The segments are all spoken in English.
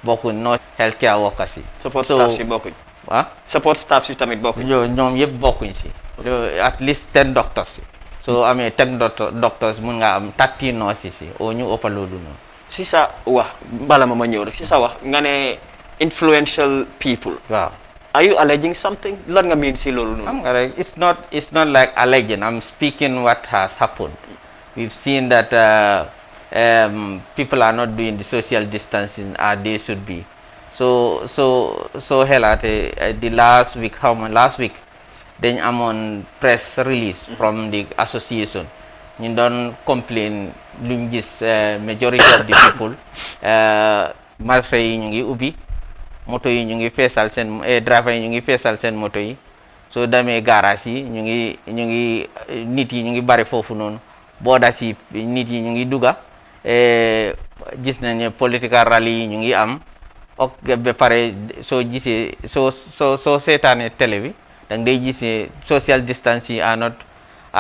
bokkuñ no healthcare workers yi. support staff si bokkuñ. support staff si tamit bokkuñ. ñoom yëpp bokkuñ si. at least 10 doctors si. soo amee 10 doctors mun nga am 13 nurses si o ñu ëpp loolu noonu. si sa wax bala ma ñëw rek si sa wax nga ne influential people. waaw. Are you alleging something? Lan nga mean si loolu noonu? It's not like alleging. I'm speaking what has happened. We've seen that people are not doing the social distancing as they should be. So the last week, then I'm on press release from the association. You don't complain. Majority of the people, masre yi ñu ngi ubbi. Moto yi ñu ngi feesal seen driver yi ñu ngi feesal seen moto yi soo demee garage yi ñu ngi nit yi ñu ngi bari foofu noonu booda si nit yi ñu ngi dugga gis nañ political rally yi ñu ngi am ok ba pare soo gisee soo seetaanee télé bi danga day gisee social distance yi are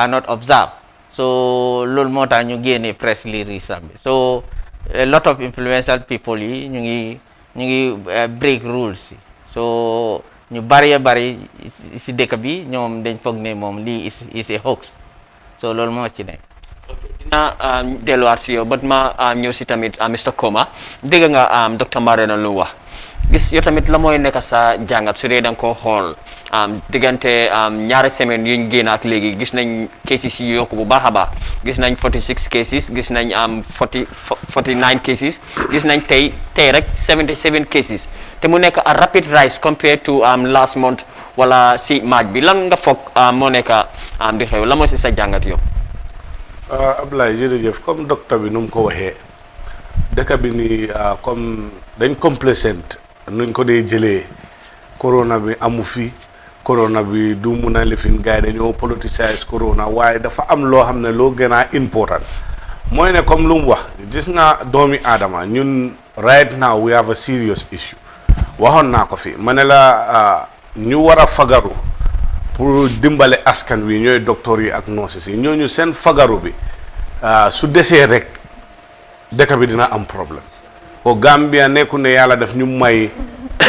not observed so loolu moo tax ñu génnee press release bi so a lot of influential people yi ñu ngi break rules so ñu bari si dëkk bi ñoom dañ foog ne moom lii is a hoax so loolu moo ci nekk. dina delluwaat si yow but ma ñëw si tamit Mr Koma dégg nga docteur Marena lu wax gis yow tamit la mooy nekk sa jàngat su dee da nga koo xool diggante ñaari semaine yuñ génn ak léegi gis nañ cases yi yokku bu baax a baax gis nañ 46 cases gis nañ 49 cases gis nañ tey rek 77 cases te mu nekk a rapid rise compared to last month wala si maaj bi lan nga foog moo nekk di xew la mooy si sa jàngat yow. Ablaye jërëjëf comme docteur bi nu mu ko waxee dëkk bi nii comme dañ complacent nuñ ko dee jëlee corona bi amu fi corona bi du mun a lifin gars yi dañoo politicize corona waaye dafa am loo xam ne loo gën a important mooy ne comme lu mu wax gis nga doomi aadama ñun right now we have a serious issue waxoon naa ko fi ma ne la ñu war a fagaru pour dimbale askan wi ñooy docteur yi ak nurses yi ñooñu seen fagaru bi su desee rek dëkk bi dina am problème o Gambia nekku ne yàlla daf ñu may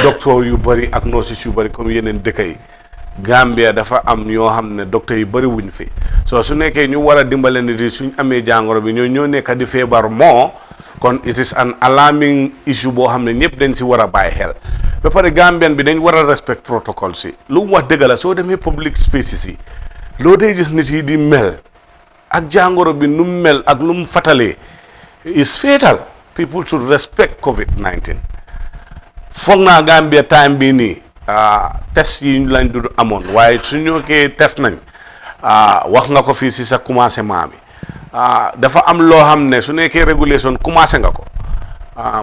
docteur yu bëri ak nurses yu bëri comme yeneen dëkk yi Gambia dafa am ñoo xam ne docteur yi bëri wuñ fi soo su nekkee ñu war a dimbale nit yi suñ amee jàngoro bi ñoo nekk di feebar moo kon it is an alarming issue boo xam ne ñëpp dañ si war a bàyyi xel ba pare Gambian bi dañ war a respect protocole si lu mu wax dëgg la soo demee public spaces yi loo dee gis nit yi di mel ak jàngoro bi nu mu mel ak lu mu fatalee is fatal people should respect COVID-19 foog naa Gambia time bii nii test yi lañ du amoon waaye su ñu kee test nañ wax nga ko fii si sa commencement bi dafa am loo xam ne su nekkee régulation commencé nga ko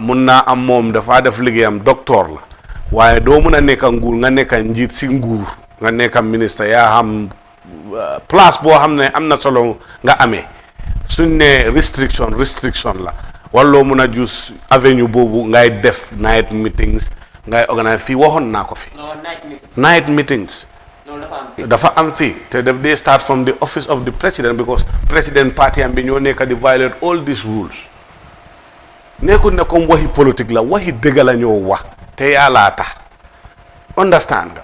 mun naa am moom dafa def liggéeyam docteur la waaye doo mun a nekk nguur nga nekk njiit si nguur nga nekk ministre yaa xam place boo xam ne am na solo nga amee suñ ne restriction la walloo mun a jus avenue boobu ngay def night meetings ngay organise fii waxoon naa ko fi night meetings dafa am fii te daf dee start from the office of the president because president party am bi ñoo nekk di violate all these rules nekkul ne comme waxi politique la waxi dëgg la ñoo wax te yàllaa tax understand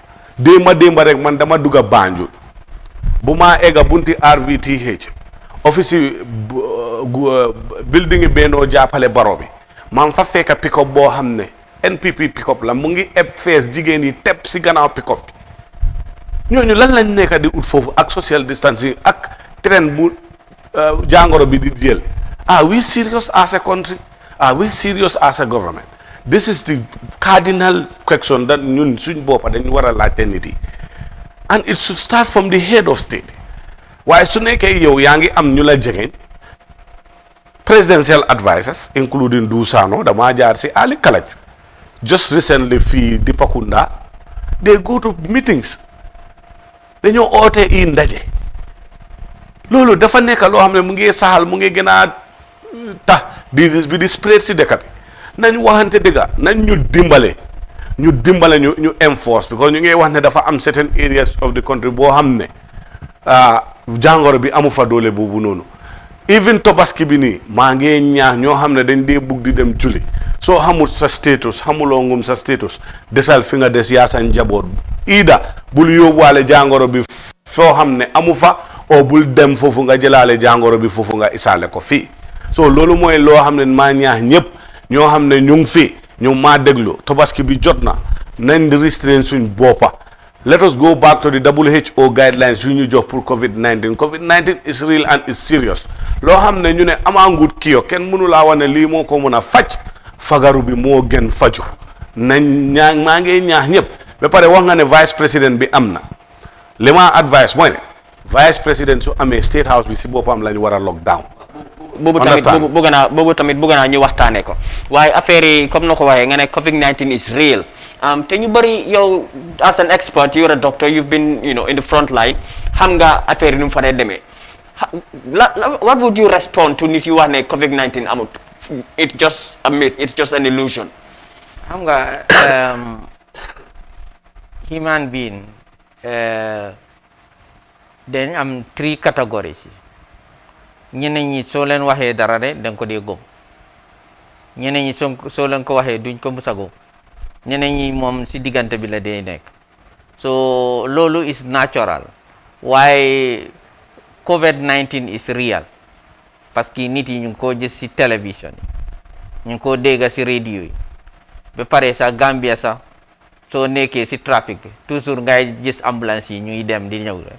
nga démba rek man dama dugg a Banjul bu maa egga bunti RVTH office building yi bennoo jàppale baro bi man fa fekka pick-up boo xam ne NPP pick-up la mu ngi eb fees jigéen yi teb si gannaaw pick-up bi ñooñu lan lañ nekk di ut foofu ak social distancing ak train bu jàngoro bi di jël are we serious as a country are we serious as a government this is the cardinal question that ñun suñ boppa dañ war a laajte nit yi and it should start from the head of state waaye su nekkee yow yaa ngi am ñu la jegeñ presidential advisers including Dusano damaa jaar si Ali Kalaj just recently fii di Pakunda they go to meetings dañoo oote i ndaje loolu dafa nekk loo xam ne mu ngi saxal mu ngi gën a tax disease bi di spread si dëkk bi nañ waxante dëgga nañ ñu dimbale ñu enforce because ñu ngi wax ne dafa am certain areas of the country boo xam ne jàngoro bi amu fa doole boobu noonu even tobaski bi nii maa ngi ñaax ñoo xam ne dañ dee bugg di dem julli soo xamul sa status xamuloo ngum sa status desal fi nga des yaa sa njaboot ida bul yóbbuwaale jàngoro bi foo xam ne amu fa o bul dem foofu nga jëlaale jàngoro bi foofu nga isaale ko fii so loolu mooy loo xam ne maa ñaax ñëpp ñoo xam ne ñu ngi fi ñu maa déglu tabaski bi jot na nañ restrain suñ boppa let us go back to the WHO guidelines yu ñu jox pour COVID-19 COVID-19 is real and is serious loo xam ne ñu ne amaangut kiyo kenn mënu laa wax ne lii moo ko mën a faj fagaru bi moo gën faju nañ maa ngi ñaax ñëpp ba pare wax nga ne vice président bi am na li ma advice mooy ne vice président su amee state house bi si boppam la ñu war a lockdown boobu tamit bëgg naa ñu waxtaanee ko waaye affaire yi comme na ko waxee nga ne COVID-19 is real te ñu bëri yow as an expert you're a doctor you've been in the front line xam nga affaire yi nu mu fa dee demee what would you respond to nit yu wax ne COVID-19 amut it's just a myth it's just an illusion xam nga human being dañ am 3 categories ñeneen ñi soo leen waxee dara de danga ko dee gëm ñeneen ñi soo leen ko waxee duñ ko musa gëm ñeneen ñi moom si diggante bi la dee nekk so loolu is natural waaye COVID-19 is real parce que nit yi ñu ngi koo gis si télévision yi ñu ngi koo dégg si radio yi ba pare sax Gambia sax soo nekkee si trafic bi toujours ngay gis ambulance yi ñuy dem di ñëw rek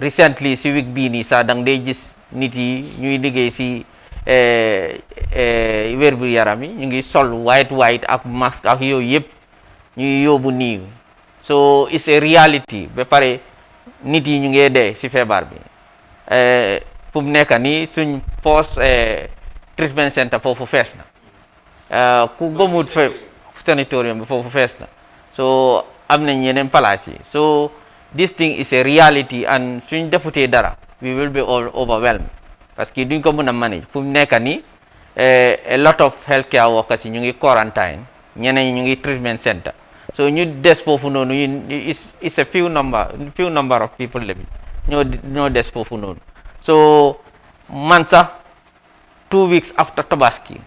recently si week bii nii sax danga day gis nit yi ñuy liggéey si wér bu yaram yi ñu ngi sol white ak masque ak yooyu yëpp ñuy yóbbu nii so it's a reality ba pare nit yi ñu ngi dee si feebar bi fu mu nekk nii suñ post treatment center foofu fees na ku gëmut sanatorium bi foofu fees na so am nañ yeneen place yi so this thing is a reality and suñ defutee dara we will be all overwhelmed parce que duñ ko mën a manage fu mu nekk nii a lot of healthcare workers yi ñu ngi quarantine ñeneen ñi ñu ngi treatment center so ñu des foofu noonu it's a few number of people la bi ñoo des foofu noonu so man sax 2 weeks after Tabaski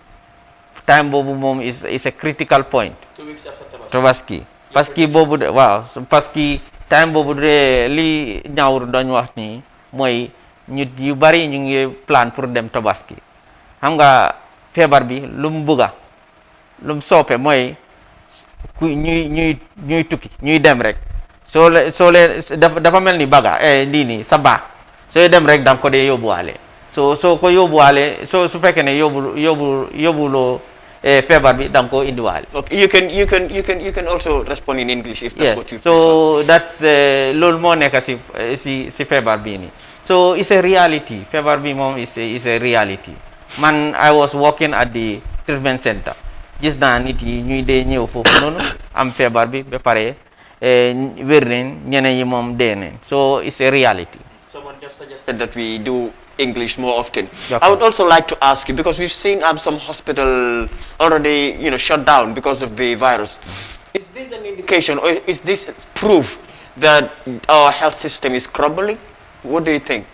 time boobu moom is a critical point 2 weeks after Tabaski parce que boobu de waaw parce que time boobu de li ñaawru doñ wax nii mooy ñu yu bari ñu ngi plan pour dem Tabaski xam nga feebar bi lu mu bëgga lu mu soppe mooy ku ñuy tukki ñuy dem rek soo lee dafa mel ni baga lii nii sa baak sooy dem rek danga ko dee yóbbuwaale soo ko yóbbuwaale su fekkee ne yóbbuloo feebar bi danga ko indiwaale. Okay, you can also respond in English if that's what you prefer. So that's loolu moo nekk si feebar bii nii so it's a reality feebar bi moom is a reality man I was working at the treatment center gis naa nit yi ñuy dee ñëw foofu noonu am feebar bi ba pare wér neen ñeneen yi moom dee neen so it's a reality. Someone just suggested that we do English more often. Okay. I would also like to ask you, because we've seen some hospital already, shut down because of the virus. Is this an indication, or is this proof that our health system is crumbling? What do you think?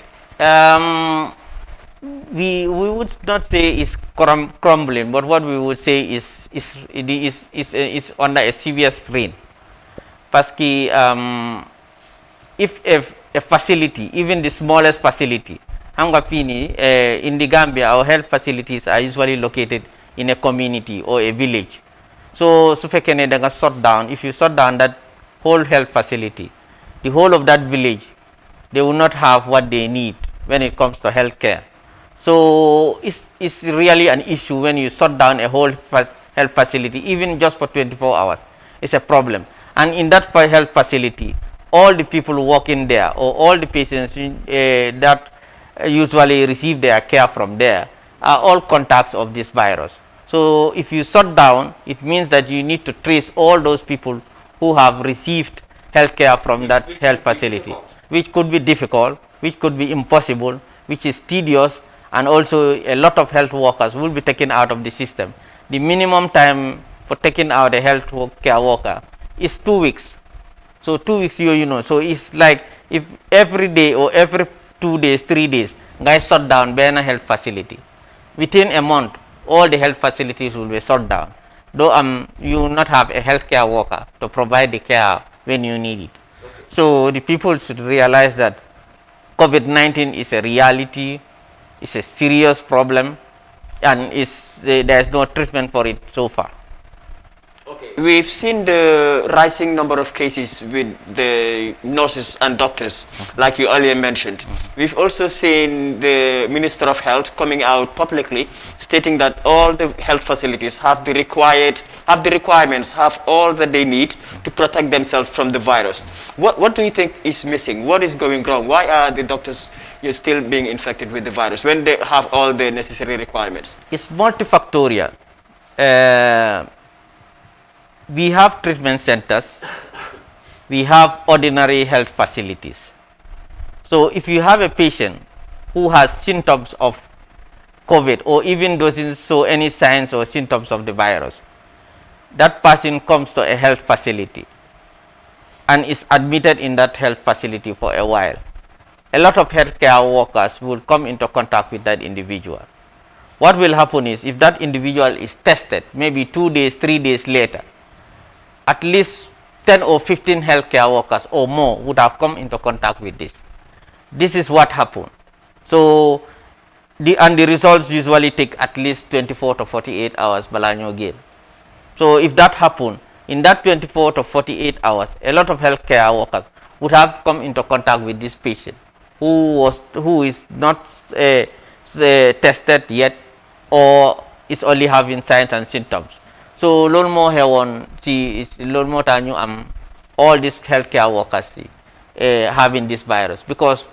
We would not say it's crumbling, but what we would say is under a severe strain. Parce que if a facility, even the smallest facility, in the Gambia, our health facilities are usually located in a community or a village. So, if you shut down that whole health facility, the whole of that village, they will not have what they need when it comes to health care. So, it's really an issue when you shut down a whole health facility, even just for 24 hours. It's a problem. And in that health facility, all the people working there or all the patients that usually receive their care from there are all contacts of this virus. So if you shut down, it means that you need to trace all those people who have received health care from that health facility, which could be difficult, which could be impossible, which is tedious, and also a lot of health workers will be taken out of the system. The minimum time for taking out a health care worker is 2 weeks. So 2 weeks, so it's like if every day or every 2 days, 3 days, guys shut down a health facility. Within a month, all the health facilities will be shut down. Though you will not have a healthcare worker to provide the care when you need it. Okay. So the people should realize that COVID-19 is a reality, it's a serious problem, and there is no treatment for it so far. Okay. We've seen the rising number of cases with the nurses and doctors, like you earlier mentioned. We've also seen the Minister of Health coming out publicly stating that all the health facilities have the requirements, have all that they need to protect themselves from the virus. What do you think is missing? What is going wrong? Why are the doctors still being infected with the virus when they have all the necessary requirements? It's multifactorial. We have treatment centers, we have ordinary health facilities. So if you have a patient who has symptoms of COVID or even doesn't show any signs or symptoms of the virus, that person comes to a health facility and is admitted in that health facility for a while. A lot of healthcare workers will come into contact with that individual. What will happen is, if that individual is tested, maybe 2 days, 3 days later, at least 10 or 15 healthcare workers or more would have come into contact with this. This is what happened. So, the results usually take at least 24 to 48 hours balanyo again. So, if that happened, in that 24 to 48 hours, a lot of healthcare workers would have come into contact with this patient who is not tested yet or is only having signs and symptoms. So, loolu moo xewoon ci loolu moo tax ñu am all these healthcare workers having this virus, because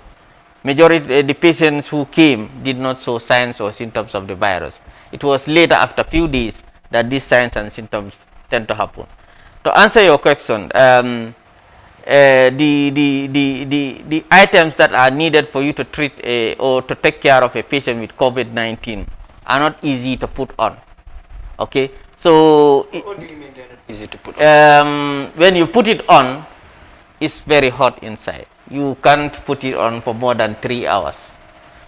majority the patients who came did not show signs or symptoms of the virus. It was later, after few days, that these signs and symptoms tend to happen. To answer your question, the items that are needed for you to treat or to take care of a patient with COVID-19 are not easy to put on. Okay. So, what do you mean they're not easy to put on? When you put it on, it's very hot inside. You can't put it on for more than 3 hours.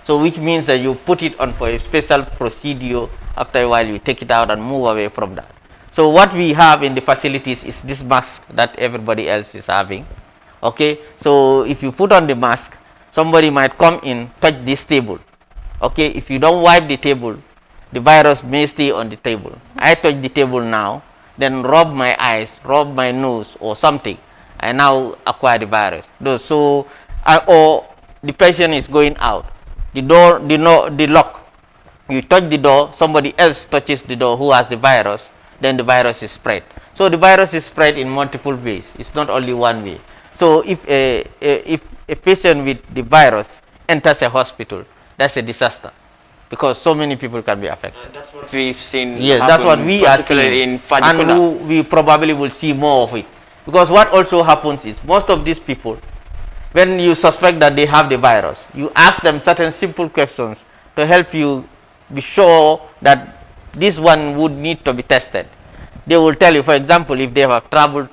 So, which means that you put it on for a special procedure. After a while, you take it out and move away from that. So, what we have in the facilities is this mask that everybody else is having. Okay. So, if you put on the mask, somebody might come in, touch this table. Okay. If you don't wipe the table, the virus may stay on the table. I touch the table now, then rub my eyes, rub my nose or something. I now acquire the virus. So, or the patient is going out. The door, the lock. You touch the door, somebody else touches the door who has the virus, then the virus is spread. So, the virus is spread in multiple ways. It's not only one way. So, if a patient with the virus enters a hospital, that's a disaster, because so many people can be affected. That's what we've seen. Yes, that's what we are seeing, and we probably will see more of it. Because what also happens is, most of these people, when you suspect that they have the virus, you ask them certain simple questions to help you be sure that this one would need to be tested. They will tell you, for example, if they have traveled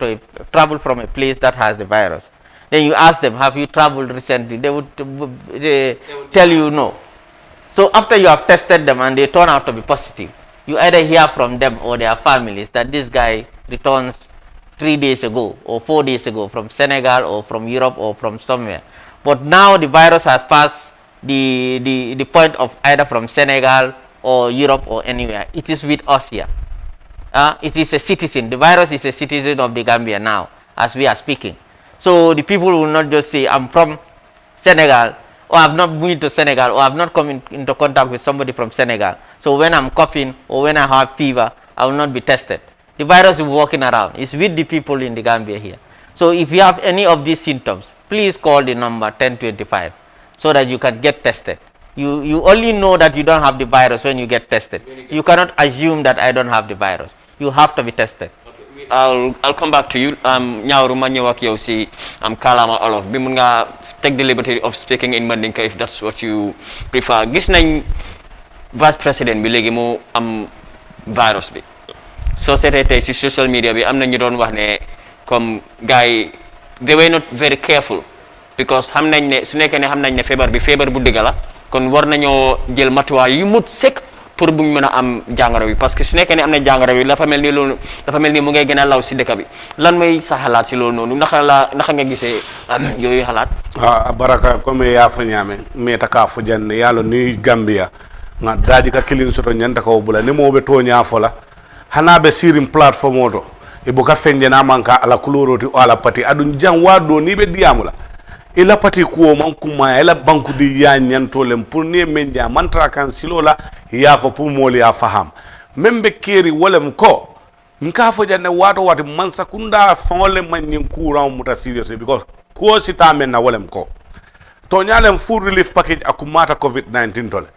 from a place that has the virus, then you ask them, have you traveled recently? They would tell you no. So after you have tested them and they turn out to be positive, you either hear from them or their families that this guy returns 3 days ago or 4 days ago from Senegal or from Europe or from somewhere. But now the virus has passed the point of either from Senegal or Europe or anywhere. It is with us here. It is a citizen. The virus is a citizen of the Gambia now as we are speaking. So the people will not just say, I'm from Senegal, or I've not moved to Senegal, or I've not come into contact with somebody from Senegal. So when I'm coughing or when I have fever, I will not be tested. The virus is walking around. It's with the people in the Gambia here. So if you have any of these symptoms, please call the number 1025 so that you can get tested. You only know that you don't have the virus when you get tested. You cannot assume that I don't have the virus. You have to be tested. I'll come back to you. Ñawru ma ñëw ak yow si kalama olof bi mun nga take the liberty of speaking in Mandinka if that's what you prefer. Gis nañ vice president bi léegi mu am virus bi. Soo seetee tey si social media bi am na ñu doon wax ne comme gars yi they were not very careful because xam nañ ne su nekkee ne xam nañ ne feebar bi feebar bu dëgg la kon war nañoo jël matuwaay yu mut sëkk pour buñ mën a am jàngoro bi parce que su nekkee ne am na jàngoro bi dafa mel ni loolu dafa mel ni mu ngay gën a law si dëkk bi lan mooy sa xalaat si loolu noonu naka nga gisee yooyu xalaat baraka comme ya fo ñame meta ka fo janne yalo ni Gambia nga daji ka kilin soto nyanta ko bula ni mo be to nya fola hana be sirim platform oto e boka fenje na manka ala kuloroti o ala pati adun jan wado ni be diamula ila pati ko man kuma ila banku di ya nyanto lem pour ne menja mantra kan silola ya fo pour moli ya faham membe keri wolem ko nka fo janne wato wati man sakunda fonle man nyin courant muta serious because ko sita men na wolem ko to nyalem food relief package akumata COVID-19 tole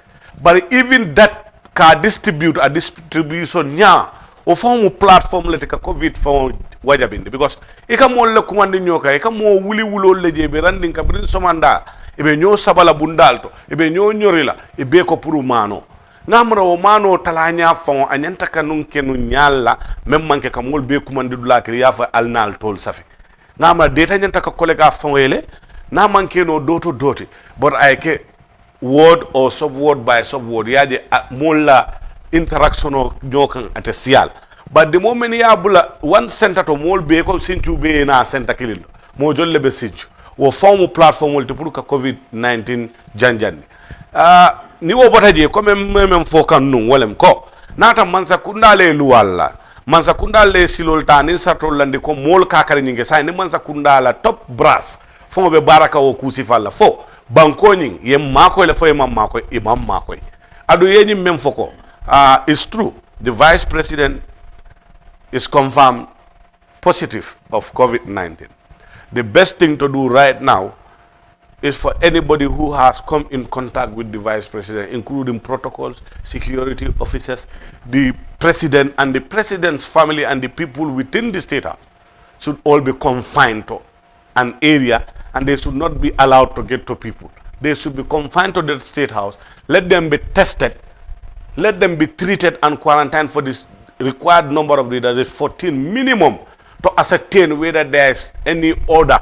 but even that ka distribute a distribution nya o formu platform le ka COVID fon wajabinde because ika mo le kumande nyoka ika mo wuli wulo le jebe randin ka brin somanda ibe nyo sabala bundalto ibe nyo nyorila ibe ko puru mano ngamra o mano talanya fon anyanta kanun kenu nyalla mem manke ka mol be kumande dula kri yafa alnal tol safi ngamra deta nyanta ka kolega fon wele na manke no doto doti but ay ke word or subword by subword yaje molla interaction o nyokan atesial but the moment ya bula one center to mol be ko sinchu be na center kilindo mo jolle be sinchu wo formu platform wol te pour ka COVID-19 janjani ni wo botaje ko mem fo kan nun wolem ko nata mansa kundale luwalla mansa kundale silol tani satol landi ko mol kakare nyinge say ni mansa kundala top brass fo be baraka o kusi falla fo banko nying yem mako le fo yem mako imam mako adu yeni mem foko it's true the vice president is confirmed positive of COVID-19. The best thing to do right now is for anybody who has come in contact with the vice president, including protocols, security officers, the president and the president's family and the people within the state house should all be confined to an area and they should not be allowed to get to people. They should be confined to the state house. Let them be tested. Let them be treated and quarantined for this required number of days, that is 14 minimum, to ascertain whether there is any other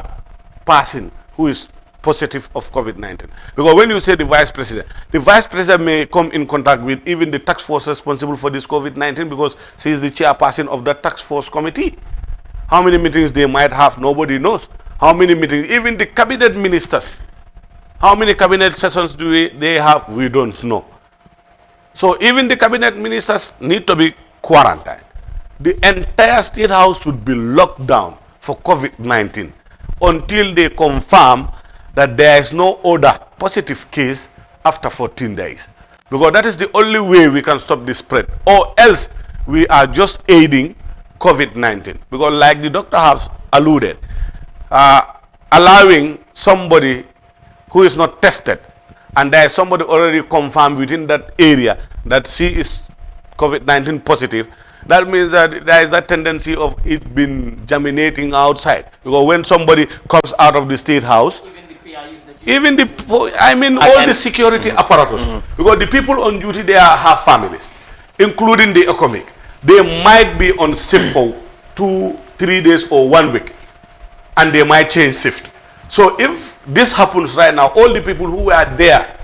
person who is positive of COVID-19. Because when you say the vice president may come in contact with even the task force responsible for this COVID-19 because she is the chairperson of the task force committee. How many meetings they might have, nobody knows. How many meetings, even the cabinet ministers, how many cabinet sessions do they have, we don't know. So even the cabinet ministers need to be quarantined. The entire state house should be locked down for COVID-19 until they confirm that there is no other positive case after 14 days. Because that is the only way we can stop the spread. Or else we are just aiding COVID-19. Because like the doctor has alluded, allowing somebody who is not tested and there is somebody already confirmed within that area that she is COVID-19 positive, that means that there is that tendency of it being germinating outside. Because when somebody comes out of the state house, even all the security apparatus, because the people on duty there have families, including the economic. They might be on shift for 2-3 days or 1 week, and they might change shift. So if this happens right now, all the people who were there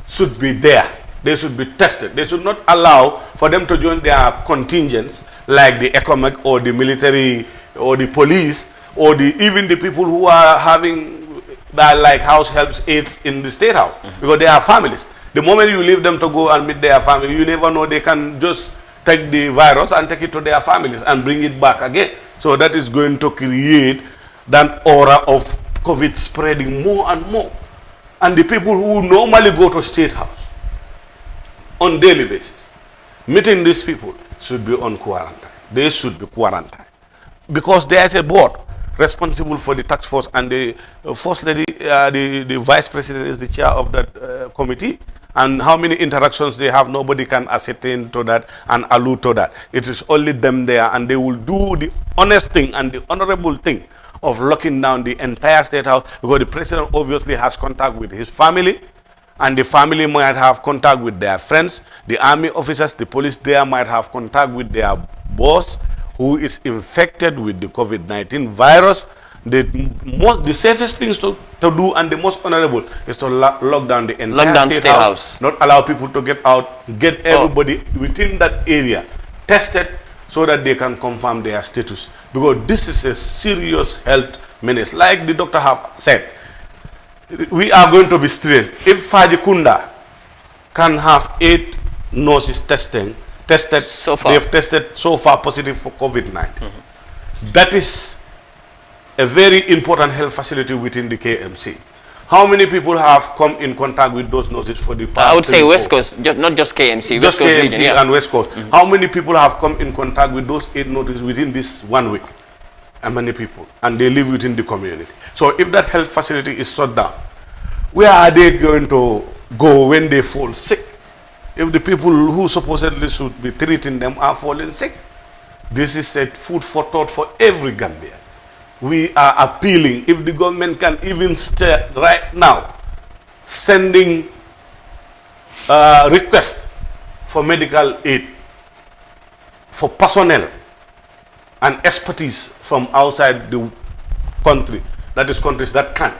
should be there. They should be tested. They should not allow for them to join their contingents like the economic or the military or the police or even the people who are having that like house helps aids in the state house, because they are families. The moment you leave them to go and meet their family, you never know, they can just take the virus and take it to their families and bring it back again. So that is going to create that aura of COVID spreading more and more. And the people who normally go to state house on daily basis, meeting these people, should be on quarantine. They should be quarantined. Because there is a board responsible for the task force, and the first lady, the vice president is the chair of that committee. And how many interactions they have, nobody can ascertain to that and allude to that. It is only them there, and they will do the honest thing and the honorable thing of locking down the entire state house, because the president obviously has contact with his family, and the family might have contact with their friends. The army officers, the police there might have contact with their boss who is infected with the COVID-19 virus. the safest things to do and the most honorable is to lock down the entire Lock down state state house, not allow people to get out, get everybody within that area tested so that they can confirm their status. Because this is a serious health menace. Like the doctor have said, we are going to be strained. If Fajikunda can have 8 nurses tested so far, they have tested so far positive for COVID-19. That is a very important health facility within the KMC. How many people have come in contact with those nurses for the past? I would say West Coast, not just KMC. Just West Coast KMC region, yeah. and West Coast. How many people have come in contact with those 8 nurses within this 1 week? And many people. And they live within the community. So if that health facility is shut down, where are they going to go when they fall sick? If the people who supposedly should be treating them are falling sick, this is a food for thought for every Gambian. We are appealing, if the government can even start right now sending request for medical aid for personnel and expertise from outside the country, that is countries that can,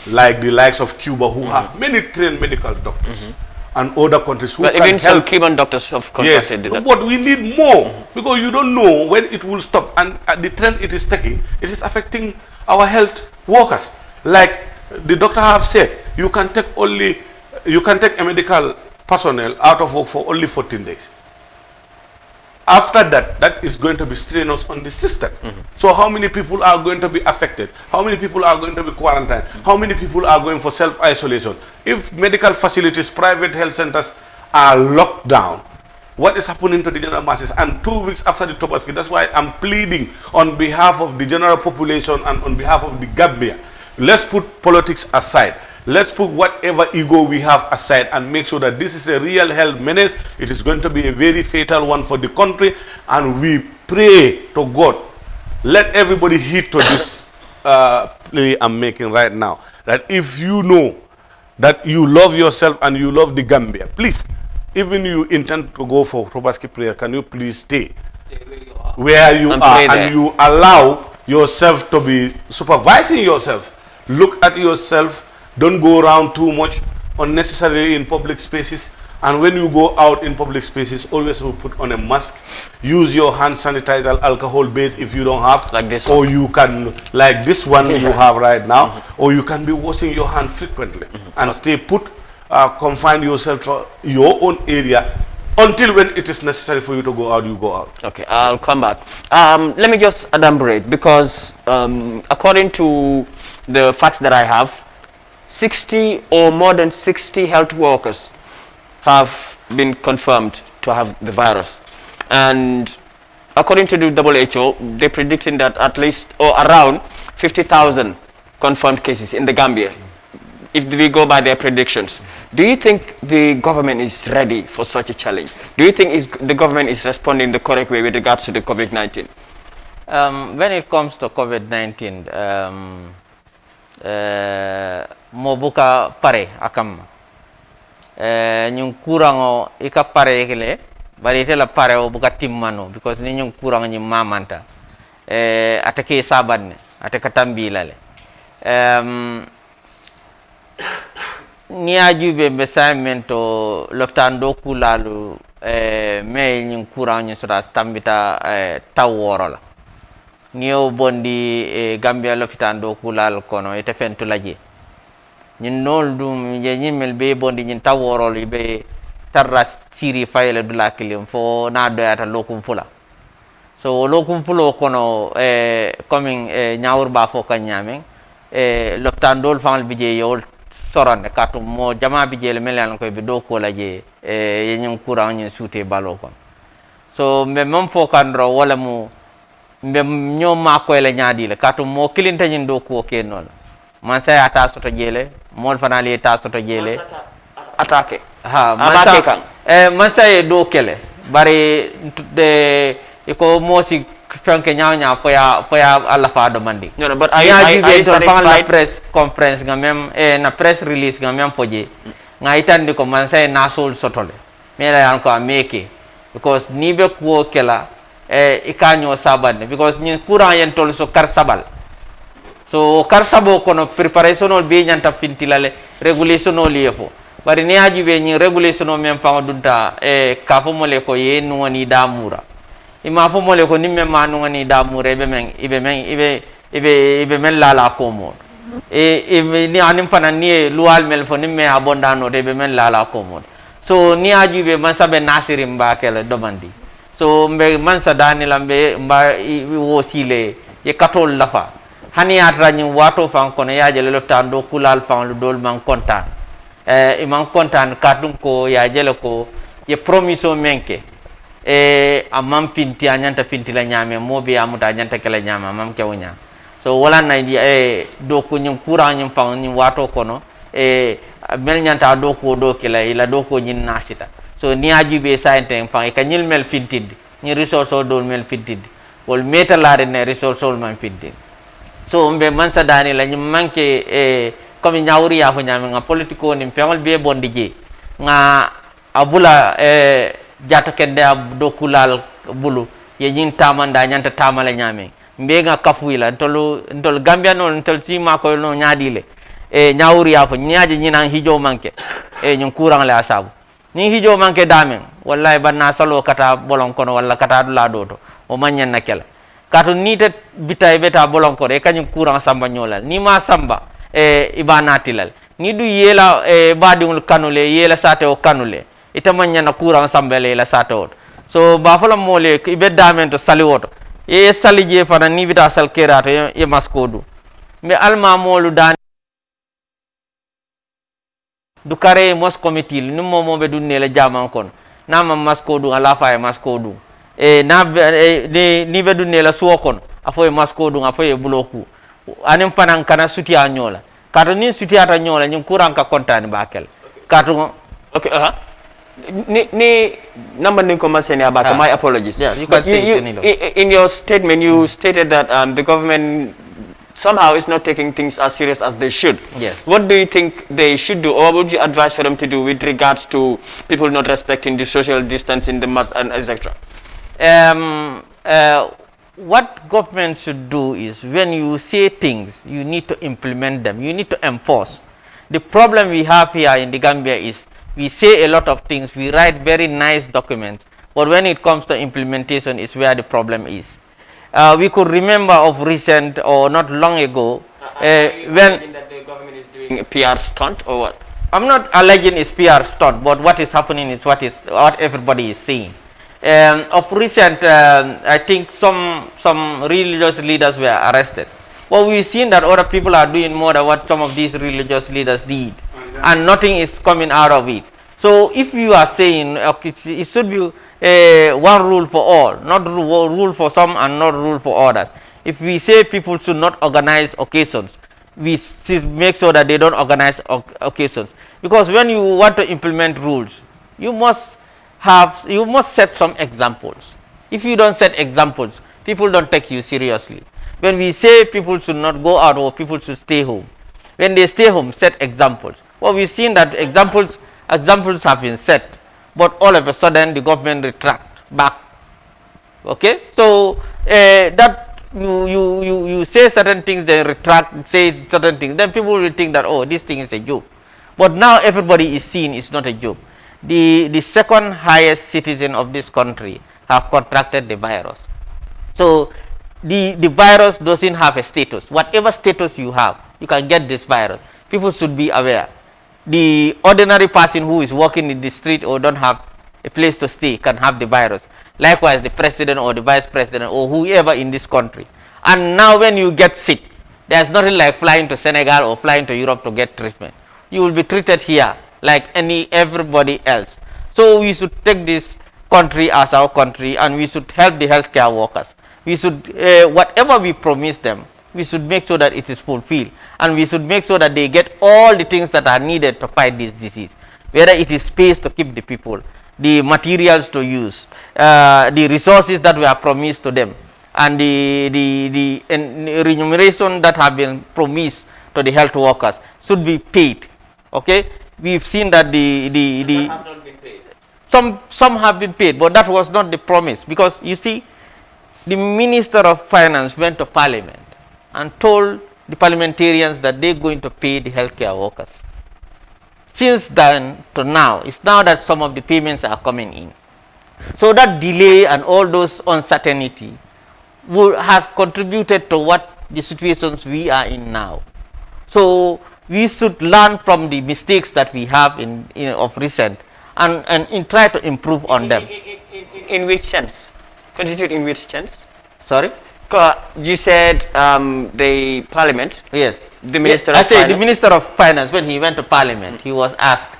like the likes of Cuba, who have many trained medical doctors, and other countries who but can even some help. Cuban doctors have Yes, contracted that. but we need more, because you don't know when it will stop, and at the trend it is taking, it is affecting our health workers. Like the doctor have said, you can take a medical personnel out of work for only 14 days. After that, that is going to be strenuous on the system. So how many people are going to be affected? How many people are going to be quarantined? How many people are going for self-isolation? If medical facilities, private health centers are locked down, what is happening to the general masses? And 2 weeks after the Tobaski, that's why I'm pleading on behalf of the general population and on behalf of the Gambia. Let's put politics aside. Let's put whatever ego we have aside and make sure that this is a real health menace. It is going to be a very fatal one for the country, and we pray to God. Let everybody heed to this plea I'm making right now. That if you know that you love yourself and you love the Gambia, please, even you intend to go for Tobaski prayer, can you please stay where you are and you allow yourself to be supervising yourself. Look at yourself. Don't go around too much unnecessarily in public spaces. And when you go out in public spaces, always put on a mask. Use your hand sanitizer, alcohol base if you don't have. Like this or one. you can, like this one you have right now. Or you can be washing your hand frequently. And stay put, confine yourself to your own area until when it is necessary for you to go out, you go out. Okay, I'll come back. Let me just elaborate, because according to the facts that I have, 60 or more than 60 health workers have been confirmed to have the virus. And according to the WHO, they're predicting that at least or around 50,000 confirmed cases in the Gambia, if we go by their predictions. Do you think the government is ready for such a challenge? Do you think the government is responding the correct way with regards to the COVID-19? When it comes to COVID-19, mo buka pare akam nyung kurango ika pare kele bari tela pare o buka timmano, because ni nyung kurango ni mamanta atake sabanne ataka tambilale ni ajube besamento loftando kulalu me nyung kurango ni sura tambita taworola niyo bondi Gambia lofitando kulal kono ite fentu laje ñin nol dum je ñimmel be bondi ñin taworol be tarra siri fayele dula kilim fo na doyata lokum fula so lokum fulo kono coming ñawur ba fo kanyamen lofitandol fangal bije yol sorande katum mo jama bije le melen ko be do ko laje ye ñum courant ñin souté balo kon so me mom fo kandro wala mu mbe ñoo ma koy la ñaadi le katum mo kilinta ñin do ko ke non man say ata soto jele mol fanali ta soto jele attaque ha abake kan man say do kele bari de iko mosi fanke ñaaw foya alla fa do mandi no but I satisfied press conference nga même na press release nga même foje nga itandi ko man say na sol sotole mais la yan ko ameke because ni be ko kela ikanyo sabane because ni courant yen tol so kar sabal so karsabo kono preparation ol be nyanta fintilale regulation ol yefo bari ni aji be ni regulation o men fa dunta e ka fo mole ko ye nuwani damura ima fo mole ko nimme ma nuwani damura ibe men lala ko mo ni anim fana ni luwal mel fo nimme abondano de be men lala ko mo so ni aji be man sabe nasirim ba kala domandi so mbe man sa dani lambe mba wo sile ye katol lafa hani atra ni wato fan kono yaaje le loftan do kulal fan lu dol man kontan imam kontan kadum ko yaaje le ko ye promiso menke amam pinti anyanta finti la nyame mobe amuta anyanta kala nyama mam kewnya so wala na di do ko nyum courant nyum fan nyum wato kono mel nyanta do ko do kila ila do ko nyin nasita so ni ajibe sainte fan ka nyil mel fintid ni resource do mel fintid wol meta laare ne resource man fintid so mbe mansa dani la nyum manke comme nyawri ya fo nyame nga politiko ni fengol be bondi je nga abula jata kende do kulal bulu ye nyin tamanda nyanta tamala nyame mbe nga kafuila ntol gambia non ntol sima ko no nyaadile nyawri ya fo nyaaje nyina hijo manke nyum courant la asabu ni hijo manke damen wallahi banna salo kata bolon kono walla kata dula doto o manyen na kela kato ni te bitay beta bolon ko e kanyum courant samba nyolal ni ma samba ibana tilal ni du yela badiul kanule yela sate o kanule ita manyen na courant samba le la sate o so ba fala mole ibe damen to sali woto sali je fana ni vita sal kerato e maskodu me alma molu dan du kare mos committee num momo be dunne la jaman kon nama maskodu ala fa e maskodu ni be dunne la suwo kon afo e maskodu afo e bloku anim fanan kana sutia nyola kato ni sutia ta nyola nyum kuran ka kontani bakel kato okay ni number ni ko maseni abaka my apologies. Yeah, you can say it in your statement you stated that the government somehow is not taking things as serious as they should. Yes. What do you think they should do, or what would you advise for them to do with regards to people not respecting the social distance in the mass and etc.? What government should do is when you say things, you need to implement them. You need to enforce. The problem we have here in the Gambia is we say a lot of things, we write very nice documents, but when it comes to implementation is where the problem is. We could remember of recent or not long ago when that the government is doing a PR stunt or what? I'm not alleging it's PR stunt, but what is happening is what everybody is saying. Of recent, I think some religious leaders were arrested. Well, we've seen that other people are doing more than what some of these religious leaders did, and nothing is coming out of it. So if you are saying it should be one rule for all, not rule for some and not rule for others. If we say people should not organize occasions, we should make sure that they don't organize occasions. Because when you want to implement rules, you must set some examples. If you don't set examples, people don't take you seriously. When we say people should not go out or people should stay home, when they stay home, set examples. Well, we've seen that examples have been set, but all of a sudden the government retract back. Okay, so that you say certain things, then retract, say certain things, then people will think that, oh, this thing is a joke. But now everybody is seeing it's not a joke. The second highest citizen of this country have contracted the virus. So the virus doesn't have a status. Whatever status you have, you can get this virus. People should be aware. The ordinary person who is walking in the street or don't have a place to stay can have the virus. Likewise, the president or the vice president or whoever in this country. And now when you get sick, there's nothing like flying to Senegal or flying to Europe to get treatment. You will be treated here like everybody else. So we should take this country as our country, and we should help the healthcare workers. We should, whatever we promise them, we should make sure that it is fulfilled, and we should make sure that they get all the things that are needed to fight this disease, whether it is space to keep the people, the materials to use, the resources that were promised to them, and the remuneration that have been promised to the health workers should be paid. Okay, we've seen that Some have not been paid. Some have been paid, but that was not the promise, because you see, the Minister of Finance went to Parliament and told the parliamentarians that they're going to pay the healthcare workers. Since then to now, it's now that some of the payments are coming in. So that delay and all those uncertainty will have contributed to what the situations we are in now. So we should learn from the mistakes that we have of recent and try to improve on them. In which sense? Constitute in which sense? Sorry? You said the parliament. Yes. The minister I of say finance. the minister of finance, when he went to parliament, he was asked,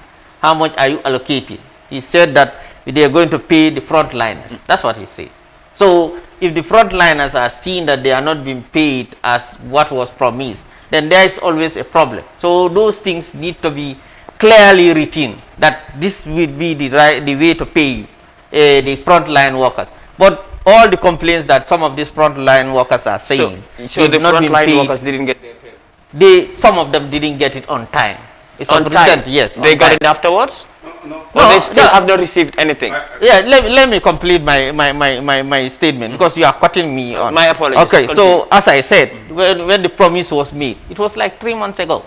how much are you allocating? He said that they are going to pay the frontliners. That's what he says. So if the frontliners are seeing that they are not being paid as what was promised, then there is always a problem. So those things need to be clearly written, that this will be the way to pay the frontline workers. But all the complaints that some of these frontline workers are saying, so the frontline workers didn't get their pay. Some of them didn't get it on time. It's on time. Yes. They got it afterwards. No. Or they still have not received anything. Yeah, let me complete my statement, because you are cutting me on. My apologies. Okay, Continue. so as I said, when the promise was made, it was like 3 months ago.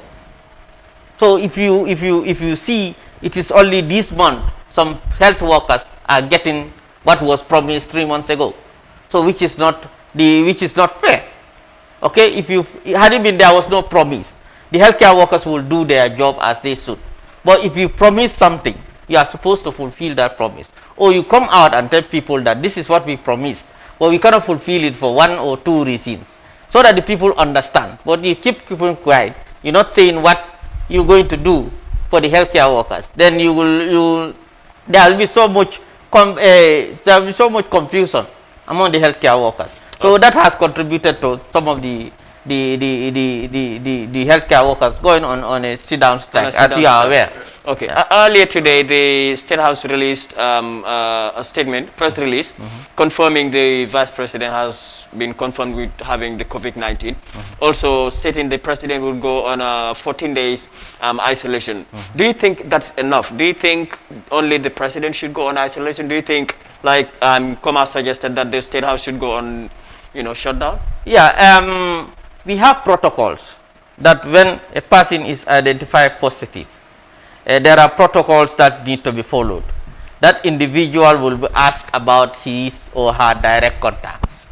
So if you see, it is only this month some health workers are getting what was promised 3 months ago. So which is not fair. Okay, if had it been there was no promise, the healthcare workers will do their job as they should. But if you promise something, you are supposed to fulfill that promise. Or you come out and tell people that this is what we promised, but we cannot fulfill it for 1 or 2 reasons, so that the people understand. But you keep quiet, you're not saying what you're going to do for the healthcare workers. Then there will be so much confusion among the healthcare workers. So that has contributed to some of the healthcare workers going on a sit-down strike, as you are aware. Okay. Earlier today, the State House released a statement, press release, confirming the Vice President has been confirmed with having the COVID-19. Also stating the President will go on 14 days isolation. Do you think that's enough? Do you think only the President should go on isolation? Do you think, like Koma suggested, that the State House should go on, shutdown? Yeah, we have protocols that when a person is identified positive, there are protocols that need to be followed. That individual will be asked about his or her direct contacts.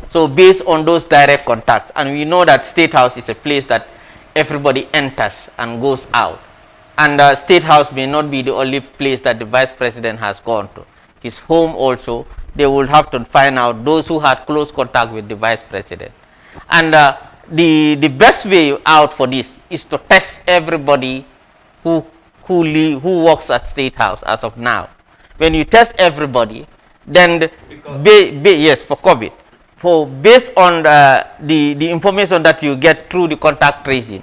So based on those direct contacts, and we know that State House is a place that everybody enters and goes out, and State House may not be the only place that the Vice President has gone to. His home also, they will have to find out those who had close contact with the Vice President. And the best way out for this is to test everybody who works at State House as of now. When you test everybody, then yes, for COVID, based on the information that you get through the contact tracing,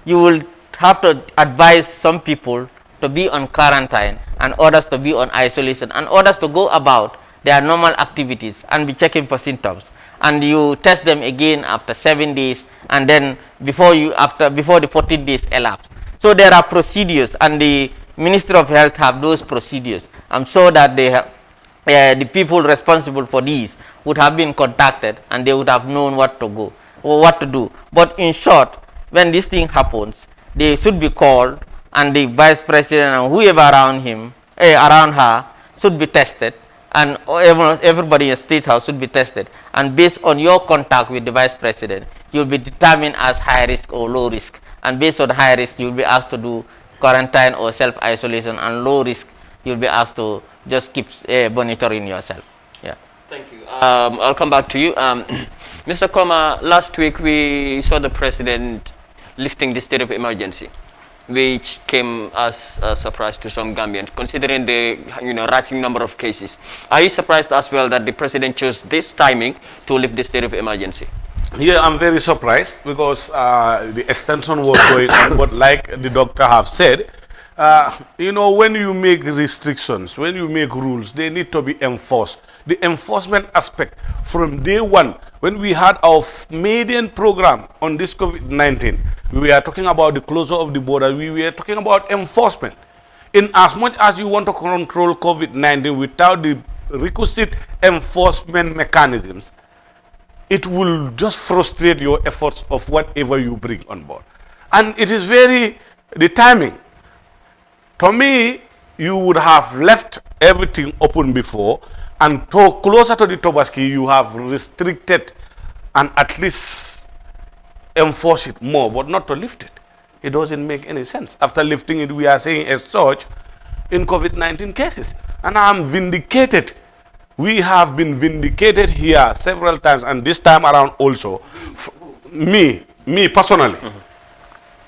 you will have to advise some people to be on quarantine and others to be on isolation and others to go about their normal activities and be checking for symptoms. And you test them again after 7 days, and then before the 14 days elapse. So there are procedures, and the Ministry of Health have those procedures. I'm sure that they have, the people responsible for these would have been contacted, and they would have known what to go or what to do. But in short, when this thing happens, they should be called, and the Vice President and whoever around him, around her, should be tested, and everybody in State House should be tested. And based on your contact with the Vice President, you'll be determined as high risk or low risk. And based on high risk, you'll be asked to do quarantine or self-isolation, and low risk, you'll be asked to just keep monitoring yourself. Yeah. Thank you. I'll come back to you. Mr. Koma, last week we saw the President lifting the state of emergency, which came as a surprise to some Gambians, considering the rising number of cases. Are you surprised as well that the President chose this timing to lift the state of emergency? Yeah, I'm very surprised because the extension was going on, but like the doctor have said, when you make restrictions, when you make rules, they need to be enforced. The enforcement aspect from day one, when we had our maiden program on this COVID-19, we were talking about the closure of the border, we were talking about enforcement. In as much as you want to control COVID-19 without the requisite enforcement mechanisms, it will just frustrate your efforts of whatever you bring on board. And it is the timing. To me, you would have left everything open before, and closer to the Tobaski, you have restricted and at least enforce it more, but not to lift it. It doesn't make any sense. After lifting it, we are saying a surge in COVID-19 cases. And I'm vindicated. We have been vindicated here several times, and this time around also. Me personally,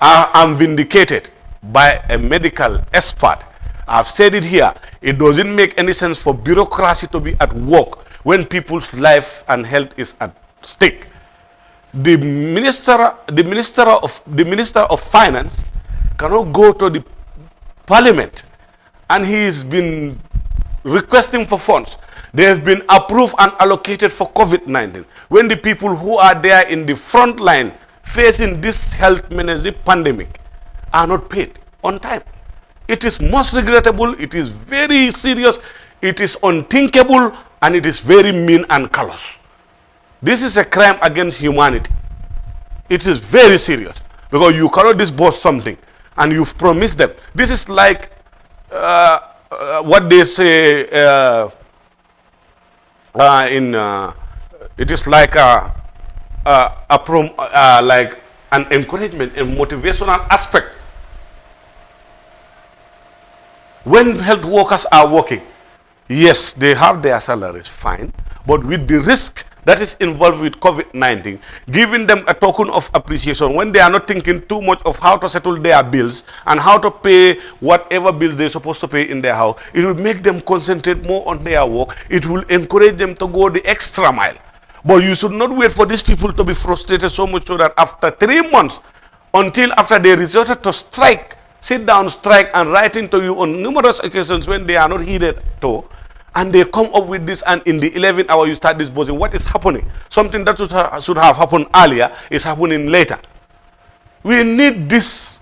I'm vindicated by a medical expert. I've said it here. It doesn't make any sense for bureaucracy to be at work when people's life and health is at stake. The minister of finance cannot go to the parliament, and he's been requesting for funds. They have been approved and allocated for COVID-19. When the people who are there in the front line facing this health menacing pandemic are not paid on time. It is most regrettable, it is very serious, it is unthinkable, and it is very mean and callous. This is a crime against humanity. It is very serious, because you cannot disburse something and you've promised them. This is like what they say it is like like an encouragement, a motivational aspect. When health workers are working, yes, they have their salaries, fine, but with the risk that is involved with COVID-19, giving them a token of appreciation when they are not thinking too much of how to settle their bills and how to pay whatever bills they're supposed to pay in their house, it will make them concentrate more on their work. It will encourage them to go the extra mile. But you should not wait for these people to be frustrated so much so that after 3 months, until after they resorted to strike, sit down, strike, and writing to you on numerous occasions when they are not heeded to, and they come up with this, and in the 11th hour you start disposing. What is happening? Something that should have happened earlier is happening later. We need these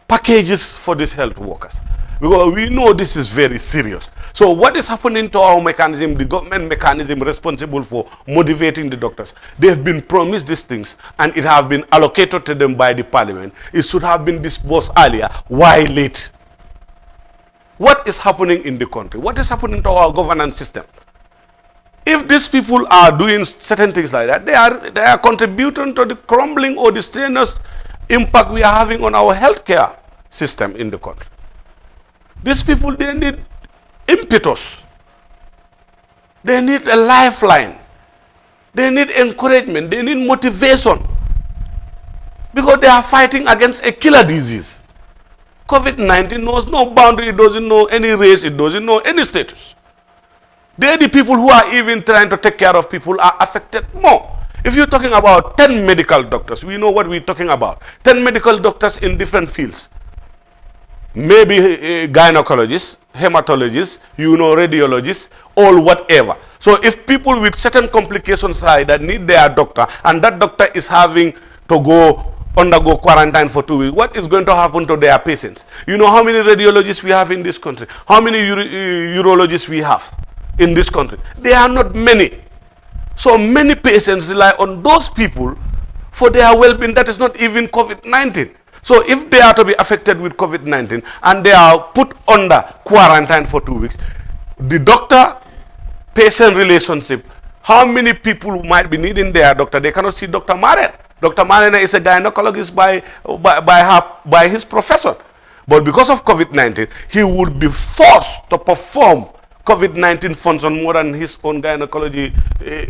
packages for these health workers, because we know this is very serious. So what is happening to our mechanism, the government mechanism responsible for motivating the doctors? They have been promised these things, and it has been allocated to them by the parliament. It should have been disbursed earlier. Why late? What is happening in the country? What is happening to our governance system? If these people are doing certain things like that, they are contributing to the crumbling or the strenuous impact we are having on our healthcare system in the country. These people, they need impetus. They need a lifeline. They need encouragement. They need motivation, because they are fighting against a killer disease. COVID-19 knows no boundary, it doesn't know any race, it doesn't know any status. They're the people who are even trying to take care of people are affected more. If you're talking about 10 medical doctors, we know what we're talking about. 10 medical doctors in different fields. Maybe gynecologists, hematologists, radiologists, or whatever. So if people with certain complications that need their doctor, and that doctor is having to undergo quarantine for 2 weeks, what is going to happen to their patients? You know how many radiologists we have in this country? How many urologists we have in this country? There are not many. So many patients rely on those people for their well-being. That is not even COVID-19. So if they are to be affected with COVID-19 and they are put under quarantine for 2 weeks, the doctor-patient relationship, how many people might be needing their doctor? They cannot see Dr. Maren. Dr. Maren is a gynecologist by his profession. But because of COVID-19, he would be forced to perform COVID-19 function more than his own gynecology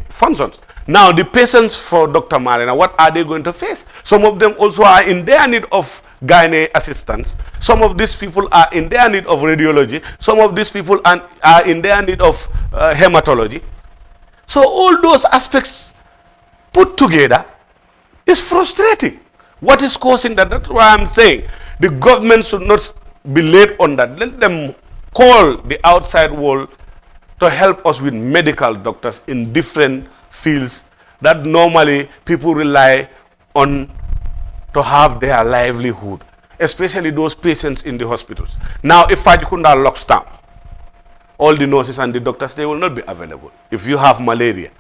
functions. Now, the patients for Dr. Marina, what are they going to face? Some of them also are in their need of gyne assistance. Some of these people are in their need of radiology. Some of these people are in their need of hematology. So all those aspects put together is frustrating. What is causing that? That's why I'm saying the government should not be late on that. Let them call the outside world to help us with medical doctors in different fields that normally people rely on to have their livelihood, especially those patients in the hospitals. Now, if Fajikunda locks down, all the nurses and the doctors, they will not be available. If you have malaria,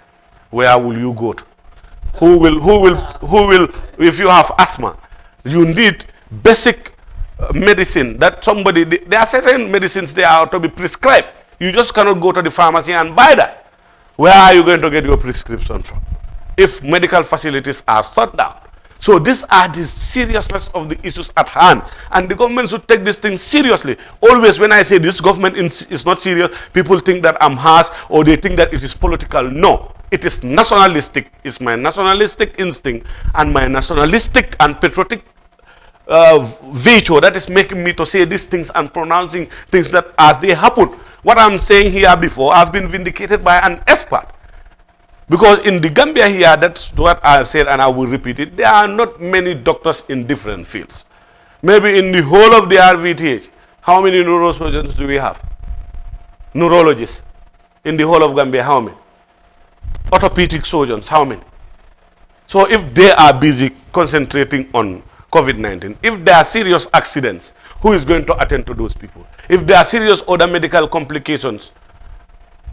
where will you go to? who will, if you have asthma, you need basic medicine that somebody, there are certain medicines they are to be prescribed. You just cannot go to the pharmacy and buy that. Where are you going to get your prescription from if medical facilities are shut down? So these are the seriousness of the issues at hand, and the government should take this thing seriously. Always when I say this government is not serious, people think that I'm harsh or they think that it is political. No, it is nationalistic. It's my nationalistic instinct and my nationalistic and patriotic virtue that is making me to say these things and pronouncing things that as they happen. What I'm saying here before, I've been vindicated by an expert. Because in the Gambia here, that's what I've said and I will repeat it, there are not many doctors in different fields. Maybe in the whole of the RVTH, how many neurosurgeons do we have? Neurologists. In the whole of Gambia, how many? Orthopedic surgeons, how many? So if they are busy concentrating on COVID-19, if there are serious accidents, who is going to attend to those people? If there are serious other medical complications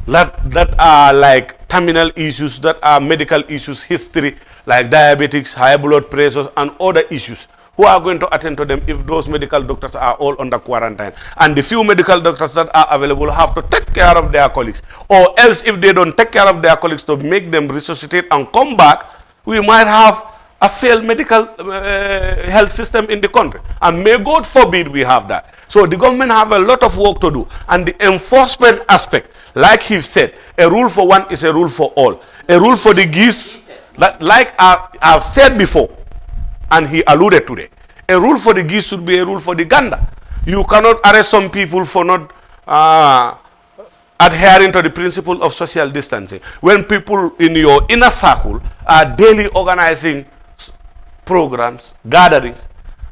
that are like terminal issues, that are medical issues, history, like diabetics, high blood pressure, and other issues, who are going to attend to them if those medical doctors are all under quarantine? And the few medical doctors that are available have to take care of their colleagues. Or else, if they don't take care of their colleagues to make them resuscitate and come back, we might have a failed medical health system in the country. And may God forbid we have that. So the government have a lot of work to do. And the enforcement aspect, like he said, a rule for one is a rule for all. A rule for the geese, like I've said before, and he alluded to it, a rule for the geese should be a rule for the gander. You cannot arrest some people for not adhering to the principle of social distancing when people in your inner circle are daily organizing programs, gatherings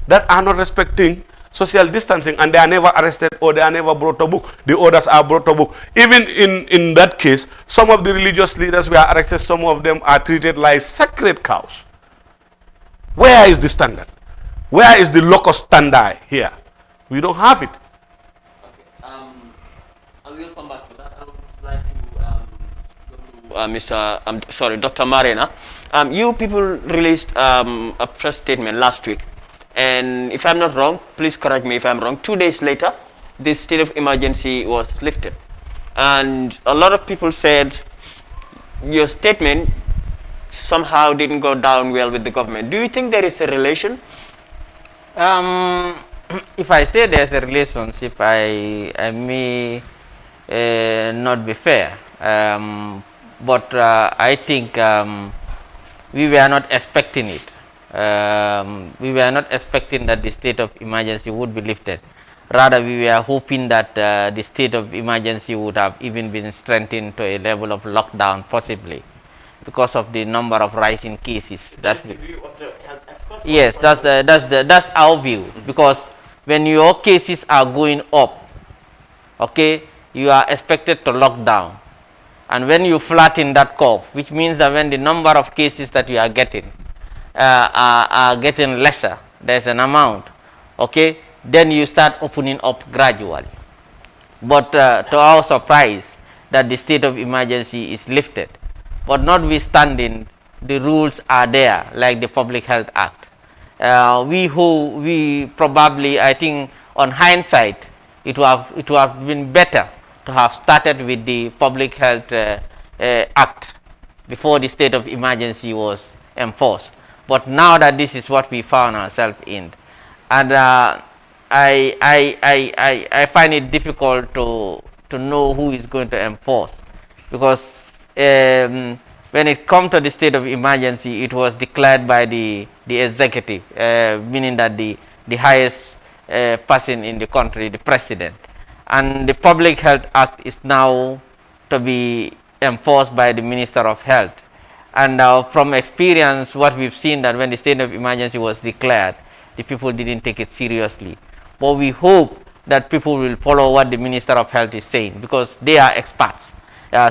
that are not respecting social distancing, and they are never arrested or they are never brought to book. The others are brought to book. Even in that case, some of the religious leaders were arrested, some of them are treated like sacred cows. Where is the standard? Where is the locus standi here? We don't have it. Okay. I will come back to that. I would like to go to Dr. Marina. You people released a press statement last week, and if I'm not wrong, please correct me if I'm wrong, 2 days later, this state of emergency was lifted. And a lot of people said your statement somehow didn't go down well with the government. Do you think there is a relation? If I say there's a relationship, I may not be fair. But I think we were not expecting it. We were not expecting that the state of emergency would be lifted. Rather, we were hoping that the state of emergency would have even been strengthened to a level of lockdown, possibly, because of the number of rising cases. That's the view of the health experts. Yes, that's our view. Because when your cases are going up, okay, you are expected to lock down. And when you flatten that curve, which means that when the number of cases that you are getting lesser, there's an amount, okay, then you start opening up gradually. But to our surprise, that the state of emergency is lifted. But notwithstanding, the rules are there, like the Public Health Act. We probably, I think, on hindsight, it would have been better to have started with the Public Health Act before the state of emergency was enforced. But now that this is what we found ourselves in, and I find it difficult to know who is going to enforce, because when it comes to the state of emergency, it was declared by the executive, meaning that the highest person in the country, the president. And the Public Health Act is now to be enforced by the Minister of Health. And from experience, what we've seen, that when the state of emergency was declared, the people didn't take it seriously. But we hope that people will follow what the Minister of Health is saying, because they are experts.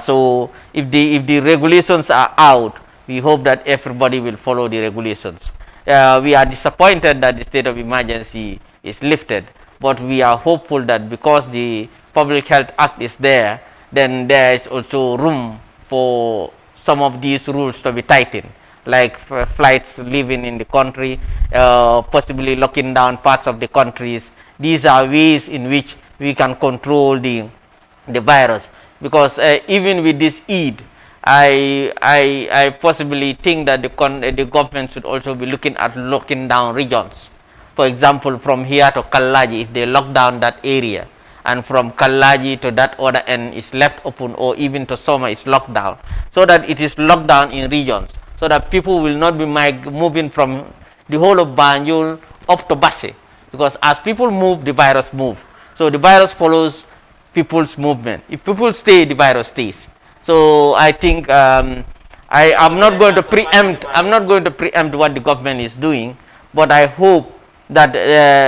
So if the regulations are out, we hope that everybody will follow the regulations. We are disappointed that the state of emergency is lifted, but we are hopeful that because the Public Health Act is there, then there is also room for some of these rules to be tightened. like flights leaving in the country, possibly locking down parts of the countries. These are ways in which we can control the virus. Because even with this Eid, I possibly think that the government should also be looking at locking down regions. For example, from here to Kallaji, if they lock down that area, and from Kallaji to that other end is left open, or even to Soma is locked down, so that it is locked down in regions, so that people will not be moving from the whole of Banjul up to Basse, because as people move, the virus moves. So the virus follows people's movement. If people stay, the virus stays. So I think I am not going to preempt. I'm not going to preempt what the government is doing, but I hope that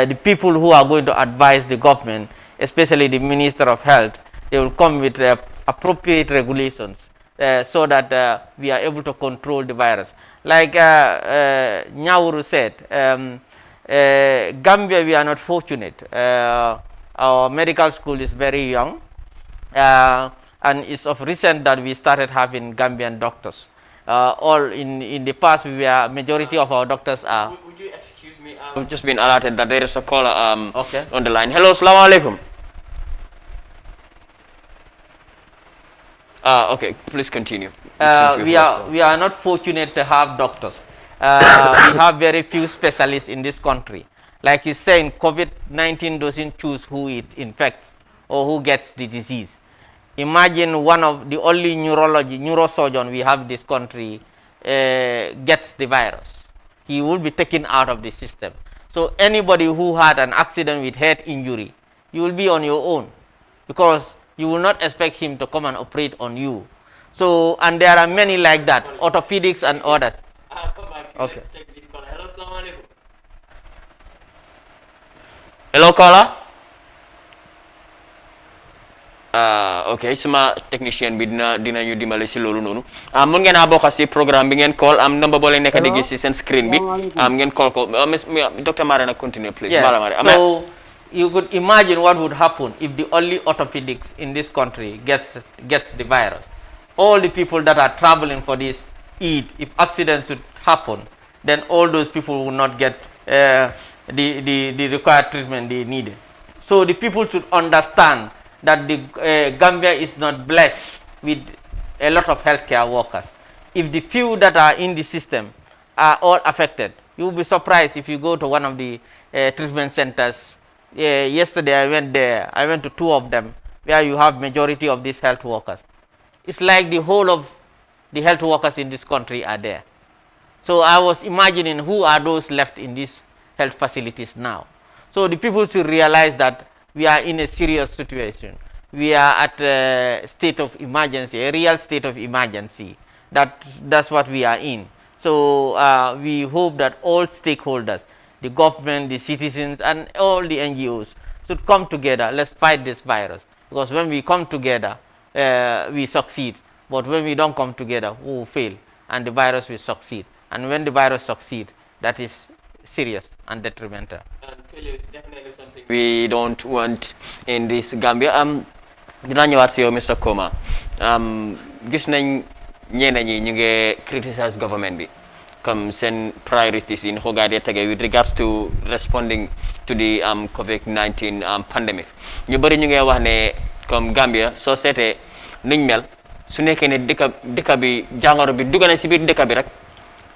the people who are going to advise the government, especially the Minister of Health, they will come with appropriate regulations so that we are able to control the virus. Like Nyauru said, Gambia, we are not fortunate. Our medical school is very young, and it's of recent that we started having Gambian doctors. All in the past, majority of our doctors are. Would you excuse me? I've just been alerted that there is a caller on the line. Hello, assalamu alaikum. Okay, please continue. We are not fortunate to have doctors. We have very few specialists in this country. Like he's saying, COVID-19 doesn't choose who it infects or who gets the disease. Imagine one of the only neurosurgeon we have in this country gets the virus. He will be taken out of the system. So anybody who had an accident with head injury, you will be on your own, because you will not expect him to come and operate on you. So, and there are many like that, orthopedics and others. Okay. Let's take this caller. Hello, assalamu alaikum. Hello, caller. Okay, sama technician bi dina ñu dimbale ci lolu nonu. Mën ngeen bokk ci programme bi ngeen call number bo leen nekk di gis ci sen screen bi. Ngeen call ko Dr. Marena continue please. Yeah. So you could imagine what would happen if the only orthopedics in this country gets the virus. All the people that are traveling for this Eid, if accidents should happen, then all those people will not get the required treatment they needed. So the people should understand that the Gambia is not blessed with a lot of healthcare workers. If the few that are in the system are all affected, you will be surprised if you go to one of the treatment centers. Yesterday I went there. I went to 2 of them where you have majority of these health workers. It's like the whole of the health workers in this country are there. So I was imagining who are those left in these health facilities now. So the people should realize that we are in a serious situation. We are at a state of emergency, a real state of emergency. That's what we are in. So we hope that all stakeholders, the government, the citizens, and all the NGOs should come together. Let's fight this virus. Because when we come together, we succeed. But when we don't come together, we will fail, and the virus will succeed. And when the virus succeeds, that is serious and detrimental. And failure is definitely something we don't want in this Gambia. Dinaa ñëwaat si yow Mr. Koma. Gis nañ ñeneen ñi ñu ngi criticize government bi comme seen priorities yi ko gaay tege with regards to responding to the COVID-19 pandemic. Ñu bari ñu ngi wax ne comme Gambia soo seetee nuñ mel su nekkee ne dëkk bi jàngoro bi dugg na si biir dëkk bi rek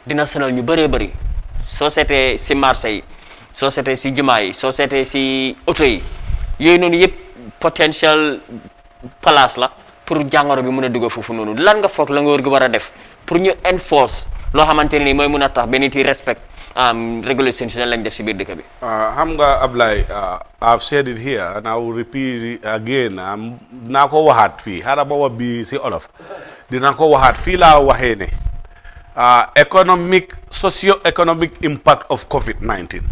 dina sonal ñu bëree bëri. Soo seetee si marché yi, soo seetee si jumaa yi, soo seetee si oto yi, yooyu noonu yëpp potential place la pour jàngoro bi mën a dugg foofu noonu. Lan nga foog la nga war gi war a def pour ñu enforce loo xamante ne ni mooy mën a tax ba nit yi respect regulations lañ def si biir dëkk bi. xam nga Ablaye, I've said it here and I will repeat it again. Naa ko waxaat fii xaaral ma wax bi si olof dina ko waxaat fii laa waxee ne socio-economic impact of COVID-19.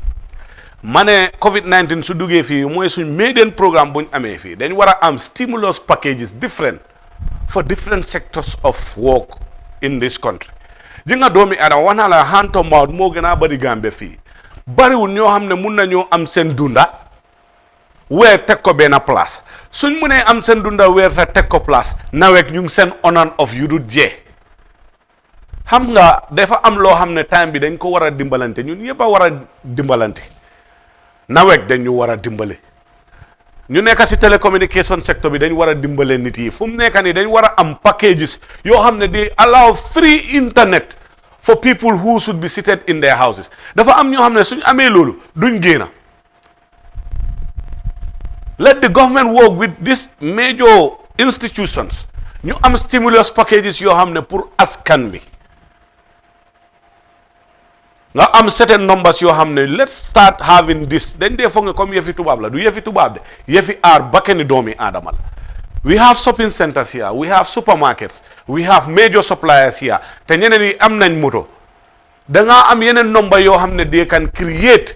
Mane COVID-19 su duggee fii mooy suñ maiden programme buñ amee fii dañ war a am stimulus packages different for different sectors of work in this country. ji nga doomi adama wax naa la hand to mouth moo gën a bari Gambia fii bariwul ñoo xam ne mun nañoo am seen dunda weer teg ko benn place suñ munee am seen dunda weer sa teg ko place nawet ñu ngi seen on and off yu dul jee xam nga dafa am loo xam ne time bi dañ ko war a dimbalante ñun yëpp a war a dimbalante nawet dañ ñu war a dimbale ñu nekk si telecommunication sector bi dañ war a dimbale nit yi fu mu nekk nii dañ war a am packages yoo xam ne di allow free internet for people who should be seated in their houses dafa am ñoo xam ne suñu amee loolu duñ génn. Let the government work with these major institutions ñu am stimulus packages yoo xam ne pour askan bi nga am certain numbers yoo xam ne let's start having this dañ dee foog ne comme yëfi tubaab la du yëfi tubaab de yëfi aar bakkani doomi aadama la. We have shopping centers here, we have supermarkets, we have major suppliers here te ñeneen yi am nañ moto da ngaa am yeneen number yoo xam ne they can create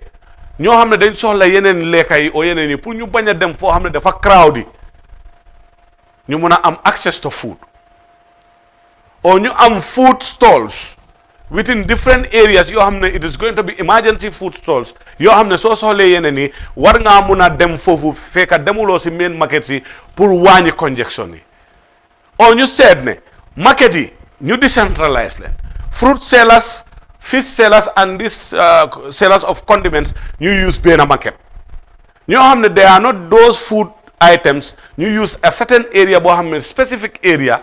ñoo xam ne dañ soxla yeneen lekka yi o yeneen yi pour ñu bañ a dem foo xam ne dafa crowd yi ñu mun a am access to food or ñu am food stalls within different areas yoo xam ne it is going to be emergency food stalls yoo xam ne soo soxlee yeneen yi war ngaa mun a dem foofu fekka demuloo si main market si pour wàññi congestion yi or ñu seet ne market yi ñu decentralize leen fruit sellers fish sellers and this sellers of condiments ñu use benn market ñoo xam ne they are not those food items ñu use a certain area boo xam ne specific area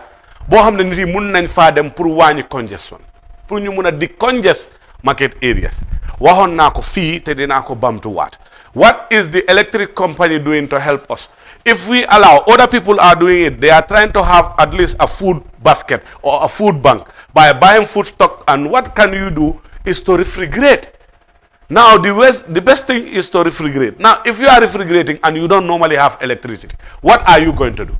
boo xam ne nit yi mun nañ faa dem pour wàññi congestion pour ñu mun a decongest market areas waxoon naa ko fii te dinaa ko bamtuwaat. What is the electric company doing to help us? If we allow other people are doing it, they are trying to have at least a food basket or a food bank by buying food stock, and what can you do is to refrigerate. Now the best thing is to refrigerate. Now if you are refrigerating and you don't normally have electricity, what are you going to do?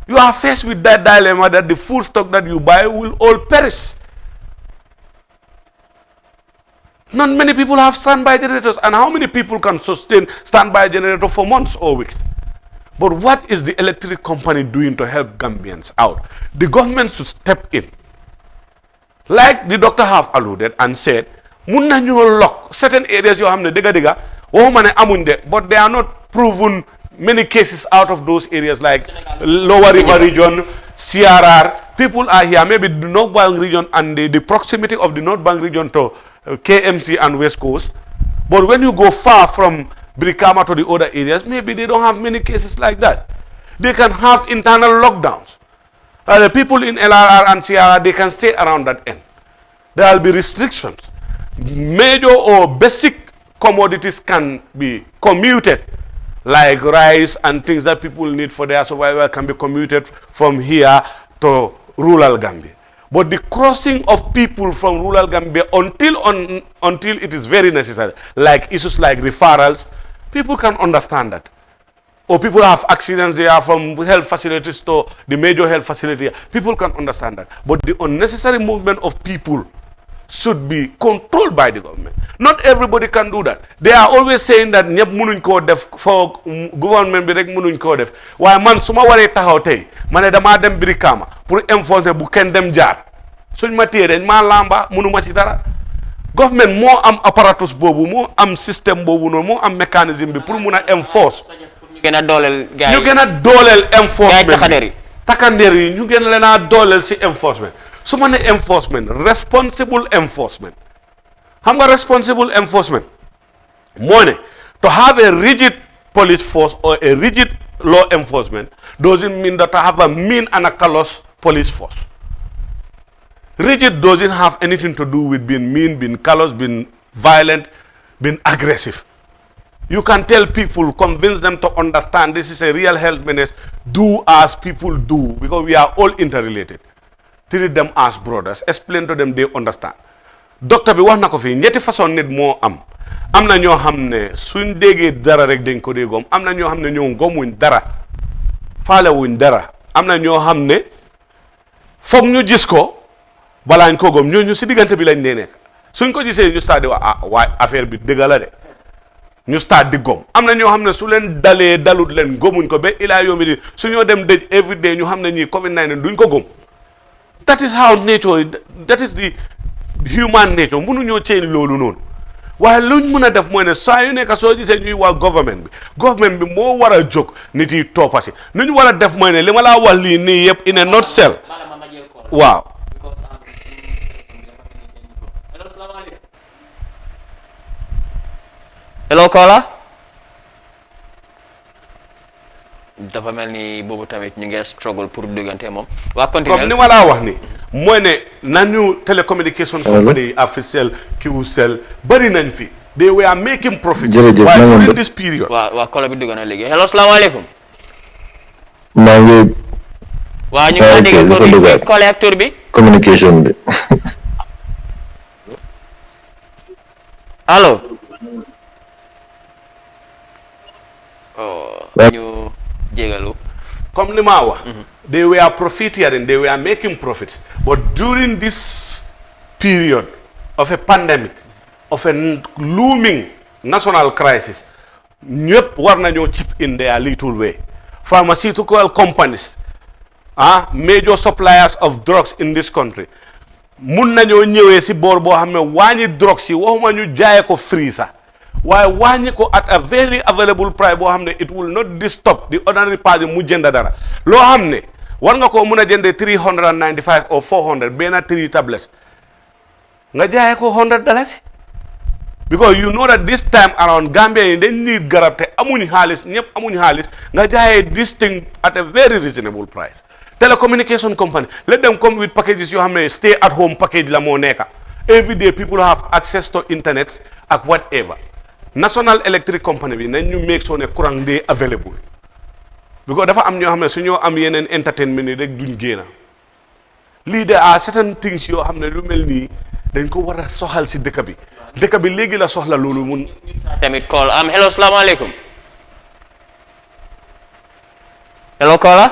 You are faced with that dilemma that the food stock that you buy will all perish. Not many people have standby generators, and how many people can sustain standby generator for months or weeks? But what is the electric company doing to help Gambians out? The government should step in. Like the doctor have alluded and said, mun nañu lock certain areas yoo xam ne dëgga waxuma ne amuñ de, but they are not proven many cases out of those areas like Lower River region, CRR. People are here, maybe the North Bank region and the proximity of the North Bank region to KMC and West Coast. But when you go far from Brikama to the other areas, maybe they don't have many cases like that. They can have internal lockdowns. The people in LRR and CRR, they can stay around that end. There will be restrictions. Major or basic commodities can be commuted, like rice and things that people need for their survival can be commuted from here to rural Gambia. But the crossing of people from rural Gambia until it is very necessary, like issues like referrals, people can understand that. Or people have accidents, they are from health facilities to the major health facility. People can understand that. But the unnecessary movement of people should be controlled by the government. Not everybody can do that. They are always saying that ñëpp mënuñ koo def for government bi rek mënuñ koo def waaye man su ma waree taxaw tey ma ne damaa dem Brikama pour enforcer bu kenn dem jaar suñ ma téye dañ maa lamba mënuma ci dara. Government moo am apparatus boobu moo am système boobu noonu moo am mécanisme bi pour mun a enforce. ñu gën a dooleel gars yi ñu gën a dooleel enforcement takkandeer yi ñu gën leen a dooleel si enforcement. su ma ne enforcement responsible enforcement xam nga responsible enforcement moo ne to have a rigid police force or a rigid law enforcement doesn't mean that to have a mean and a callous police force. Rigid doesn't have anything to do with being mean, being callous, being violent, being aggressive. You can tell people, convince them to understand this is a real health menace. Do as people do, because we are all interrelated. Treat them as brothers. Explain to them, they understand. Doctor bi wax na ko fi ñetti façon nit moo am na ñoo xam ne suñ déggee dara rek dañ ko dee gom am na ñoo xam ne ñoo gomuñ dara faale wuñ dara am na ñoo xam ne foog ñu gis ko balaañ ko gom ñooñu si diggante bi lañ dee nekk suñ ko gisee ñu start di wax waaye affaire bi dëgg la de ñu start di gom am na ñoo xam ne su leen dalee dalut leen gomuñ ko ba ilaa yoomi di su ñoo dem dëj every day ñu xam ne ñii COVID-19 duñ ko gom. That is how nature, that is the human nature. Mënuñoo change loolu noonu waaye luñ mën a def mooy ne saa yu nekk soo gisee ñuy wax government bi moo war a jóg nit yi toppa si nu ñu war a def mooy ne li ma laa wax lii nii yëpp in a nutshell waaw salaamaaleykum. hello caller. dafa mel ni boobu tamit ñu ngi struggle pour duggante moom. waa continuer comme ni ma laa wax ni mooy ne nañu telecommunication company officiel Qcell bëri nañ fi. they were making profit. jërëjëf waaye during this period. waa caller bi dugg na léegi hello salaamaaleykum. maa ngi. waa ñu ngi dégg ko bi caller ak tur bi. communication bi. allo. ñu jégalu. comme ni ma wax. they were profiteering, they were making profits. But during this period of a pandemic, of a looming national crisis, ñëpp war nañoo chip in their little way. Pharmaceutical companies, major suppliers of drugs in this country, mun nañoo ñëwee si boor boo xam ne wàññi drugs yi waxuma ñu jaayee ko free sax waaye wàññi ko at a very available price boo xam ne it will not disturb the ordinary person mu jënd dara loo xam ne war nga koo mun a jëndee 395 or 400 benn 3 tablets nga jaayee ko $100 because you know that this time around Gambia yi dañ need garab te amuñ xaalis ñëpp amuñ xaalis nga jaayee this thing at a very reasonable price. Telecommunication company, let them come with packages you have stay at home package la mo neka. Every day people have access to internet ak whatever. National Electric Company bi nañ ñu make sure ne courant day available. Because dafa am ñoo xam ne su ñoo am yeneen entertainment yi rek duñ génna. Lii there are certain things yoo xam ne lu mel nii dañ ko war a soxal si dëkk bi. Dëkk bi léegi la soxla loolu mun. tamit call hello salaamaaleykum. hello caller.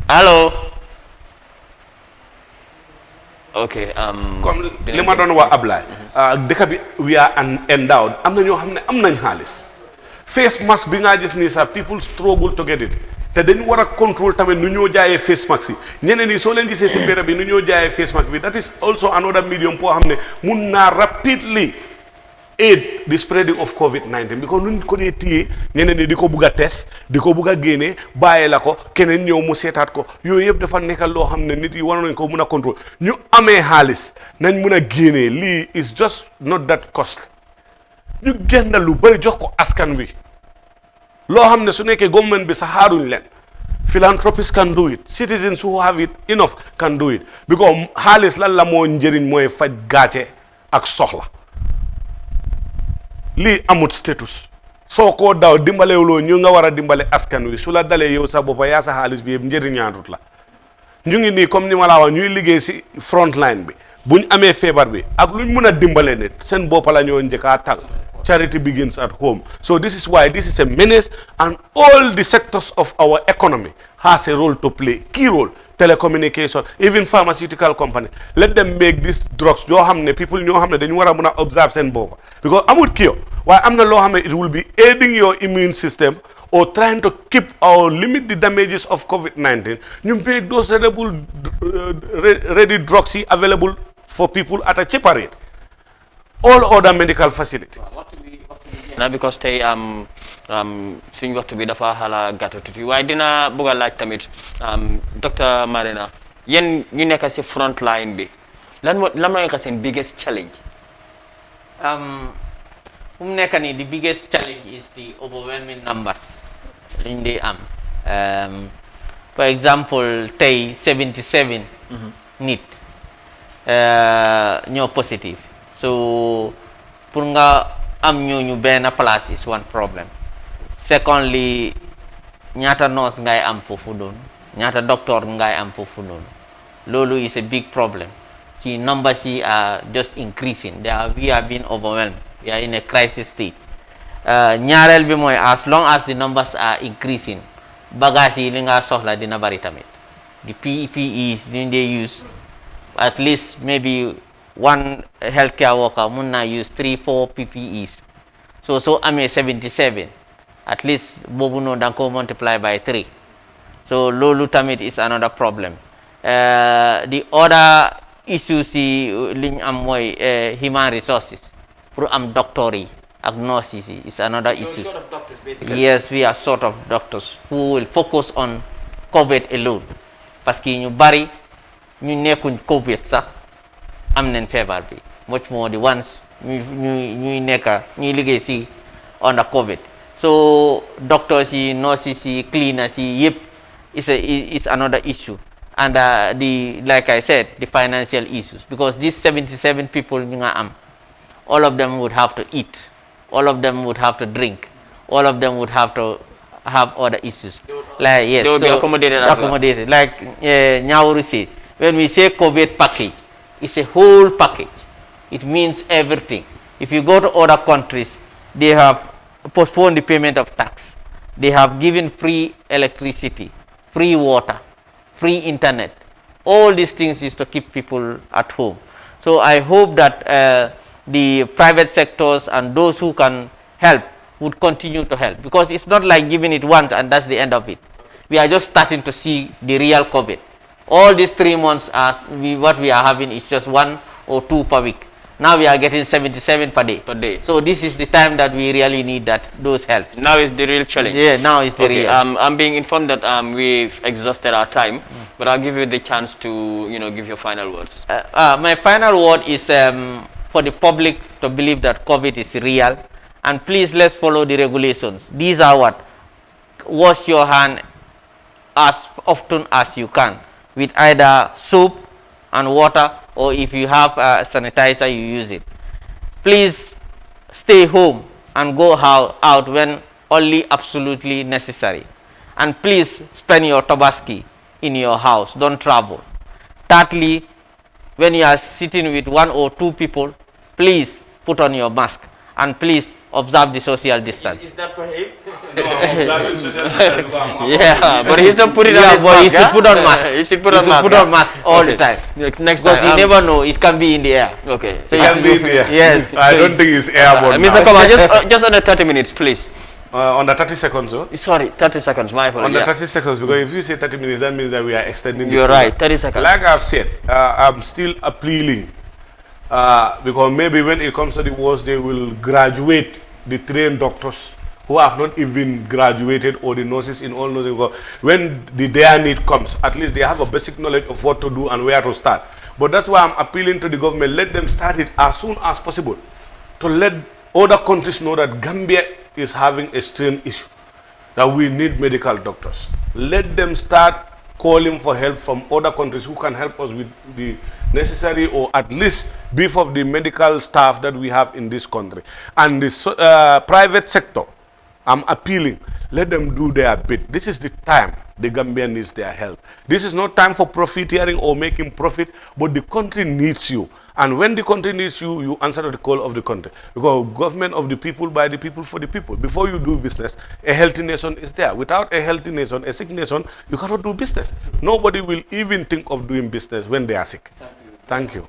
allo. ok. comme li ma doon wax Ablaye. dëkk bi we are endowed am na ñoo xam ne am nañ xaalis. face mask bi nga gis nii sax people struggle to get it te dañu war a control tamit nu ñoo jaayee face mask yi ñeneen ñi soo leen gisee si mbedd bi nu ñoo jaayee face mask bi that is also another medium boo xam ne mun naa rapidly aid the spreading of COVID-19 because nuñ ko dee téye ñeneen ñi di ko bugg a test di ko bugg a génnee bàyyi la ko keneen ñëw mu seetaat ko yooyu yëpp dafa nekk loo xam ne nit yi war nañ ko mun a control ñu amee xaalis nañ mun a génnee lii is just not that cost ñu génn lu bëri jox ko askan wi loo xam ne su nekkee government bi sax xaaruñ leen philanthropists can do it citizens who have it enough can do it because xaalis lan la moo njëriñ mooy faj gàcce ak soxla lii amut status soo ko daw dimbalewuloo ñu nga war a dimbale askan wi su la dalee yow sa boppa yaa sa xaalis bi yëpp njëriñaatut la ñu ngi nii comme ni ma la wax ñuy liggéey si front line bi buñ amee feebar bi ak luñ mun a dimbale nit seen boppa la ñoo njëkkaa tal charity begins at home. So this is why this is a menace and all the sectors of our economy has a role to play, key role. Telecommunication, even pharmaceutical company. Let them make these drugs. People know they want to observe and boba. Because I would cure. Why I'm not law it will be aiding your immune system or trying to keep or limit the damages of COVID-19. You make those ready drugs available for people at a cheaper rate. All other medical facilities. Because tey suñu waxtu bi dafa xala gàtt tuuti waaye dina bëgg a laaj tamit docteur Marina yéen ñu nekk si front line bi lan la nekk seen biggest challenge. fu mu nekk nii the biggest challenge is the overwhelming numbers liñ di am for example tey 77 nit ñoo positive. So pour nga am ñooñu benn place is one problem. Secondly, ñaata nurse ngay am foofu doon ñaata doctor ngay am foofu doon loolu is a big problem. The numbers are just increasing. We are being overwhelmed. We are in a crisis state. ñaareel bi mooy as long as the numbers are increasing bagage yi li nga soxla dina bari tamit. The PPEs they use at least maybe one healthcare worker mun na use 3-4 PPEs. So I'm a 77. At least bobu no dan ko multiply by 3. So lolu tamit is another problem. The other issue si liñ am moy human resources. Pour am doctor yi ak nurses is another issue. Sort of doctors, basically. Yes, we are sort of doctors who will focus on COVID alone. Parce que ñu bari ñu nekkuñ COVID sax am nañ feebar bi much more the ones ñuy nekka ñuy liggéey si under COVID. So doctors yi, nurses yi, cleaners yi yëpp is another issue. And like I said, the financial issues, because these 77 people ñu nga am, all of them would have to eat, all of them would have to drink, all of them would have to have other issues. Like yes, they will be accommodated as well. Like Nyauru said, when we say COVID package, it's a whole package. It means everything. If you go to other countries, they have postponed the payment of tax. They have given free electricity, free water, free internet. All these things is to keep people at home. So I hope that the private sectors and those who can help would continue to help, because it's not like giving it once and that's the end of it. We are just starting to see the real COVID. All these 3 months, what we are having is just 1 or 2 per week. Now we are getting 77 per day. So this is the time that we really need those help. Now is the real challenge. Yeah, now is the real. I'm being informed that we've exhausted our time, but I'll give you the chance to give your final words. My final word is for the public to believe that COVID is real, and please let's follow the regulations. These are what: wash your hand as often as you can with either soap and water, or if you have sanitizer, you use it. Please stay home and go out when only absolutely necessary. And please spend your Tabaski in your house. Don't travel. Thirdly, when you are sitting with 1 or 2 people, please put on your mask and please observe the social distance. Is that for him? No, observing social distance. Yeah, but he's not putting on his but mask. he should put on mask. He should put on mask. Put on mask all the time. Next Because time, you never know, it can be in the air. Okay. So It can be in there. Yes. I don't think it's airborne. Mr. now. Koma, just under 30 minutes, please. On the 30 seconds, oh? Sorry, 30 seconds. My apologies. On the 30 seconds, because if you say 30 minutes, that means that we are extending. You're right. 30 seconds. Like I've said, I'm still appealing, because maybe when it comes to the worst, they will graduate the trained doctors who have not even graduated, or the nurses in all nursing. When their need comes, at least they have a basic knowledge of what to do and where to start. But that's why I'm appealing to the government, let them start it as soon as possible, to let other countries know that Gambia is having a strain issue, that we need medical doctors. Let them start calling for help from other countries who can help us with the necessary, or at least beef of the medical staff that we have in this country. And the private sector, I'm appealing, let them do their bit. This is the time the Gambia needs their help. This is not time for profiteering or making profit, but the country needs you. And when the country needs you, you answer to the call of the country. Because government of the people, by the people, for the people. Before you do business, a healthy nation is there. Without a healthy nation, a sick nation, you cannot do business. Nobody will even think of doing business when they are sick. Thank you.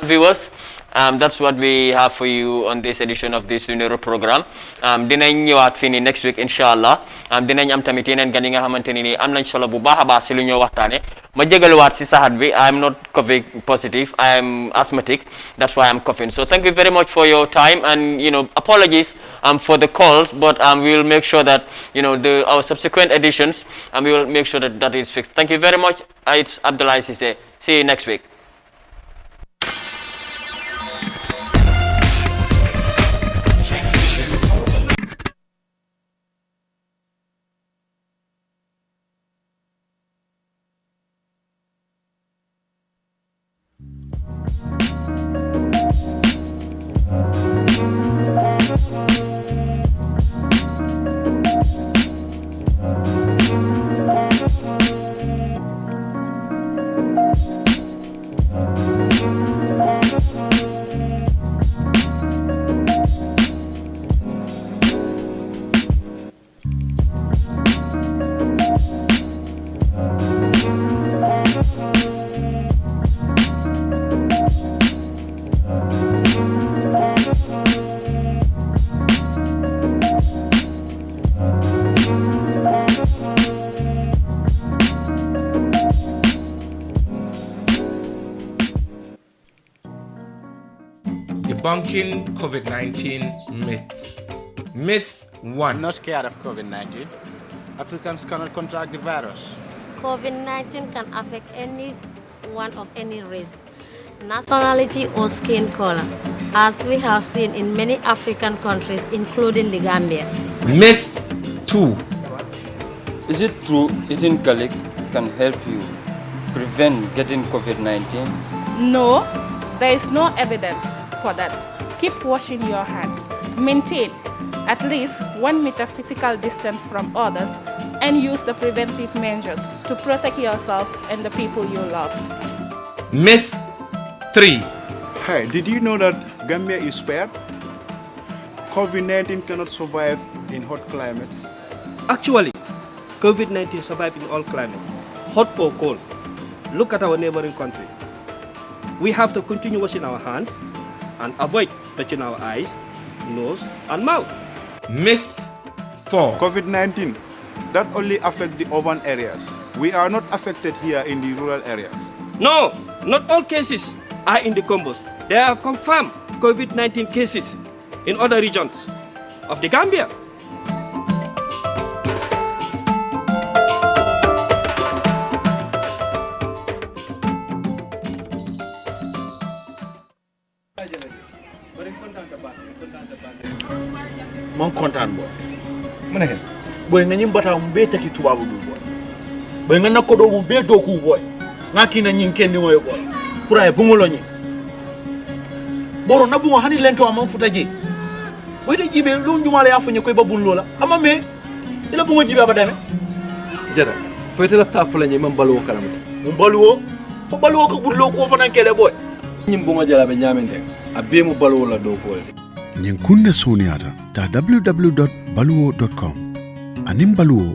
Viewers, that's what we have for you on this edition of the SUNU REEW program. Dinañ ñëwaat fii nii next week inshallah. Dinañ am tamit yeneen gan yi nga xamante ni am nañ solo bu baax a baax si lu ñoo waxtaane. Ma jégaluwaat si saxaat bi. I'm not COVID positive. I'm asthmatic. That's why I'm coughing. So thank you very much for your time, and apologies for the calls, but we will make sure that our subsequent editions, we will make sure that is fixed. Thank you very much. It's Abdullah Sise. See you next week. Debunking COVID-19 myths. Myth 1. I'm not scared of COVID-19. Africans cannot contract the virus. COVID-19 can affect any one of any race, nationality or skin color, as we have seen in many African countries, including the Gambia. Myth 2. Is it true eating garlic can help you prevent getting COVID-19? No, there is no evidence for that. Keep washing your hands. Maintain at least 1 meter physical distance from others and use the preventive measures to protect yourself and the people you love. Myth 3. Hi, did you know that Gambia is spared? COVID-19 cannot survive in hot climates. Actually, COVID-19 survives in all climates, hot or cold. Look at our neighboring country. We have to continue washing our hands and avoid touching our eyes, nose, and mouth. Myth 4. COVID-19, that only affects the urban areas. We are not affected here in the rural areas. No, not all cases are in the combos. There are confirmed COVID-19 cases in other regions of the Gambia. Man kontaan boy mana hen boy nga nyim bata mu be taki tubabu du boy nga nakodo mu be doku boy ngaki na nyin kenni moy boy pura e bungolo nyi boro na bungo hani lento am futaji boy de jibe lu ndumala ya funya koy babun lola ama me ila bungo jibe abadane jara foyte lafta fula nyi man balwo kalam mu balwo fo balwo ko budlo ko fanan kele boy nyim bungo jala be nyamente abbe mu balwo la do ko Nyen kunde suniata ta www.baluwo.com. Anim baluwo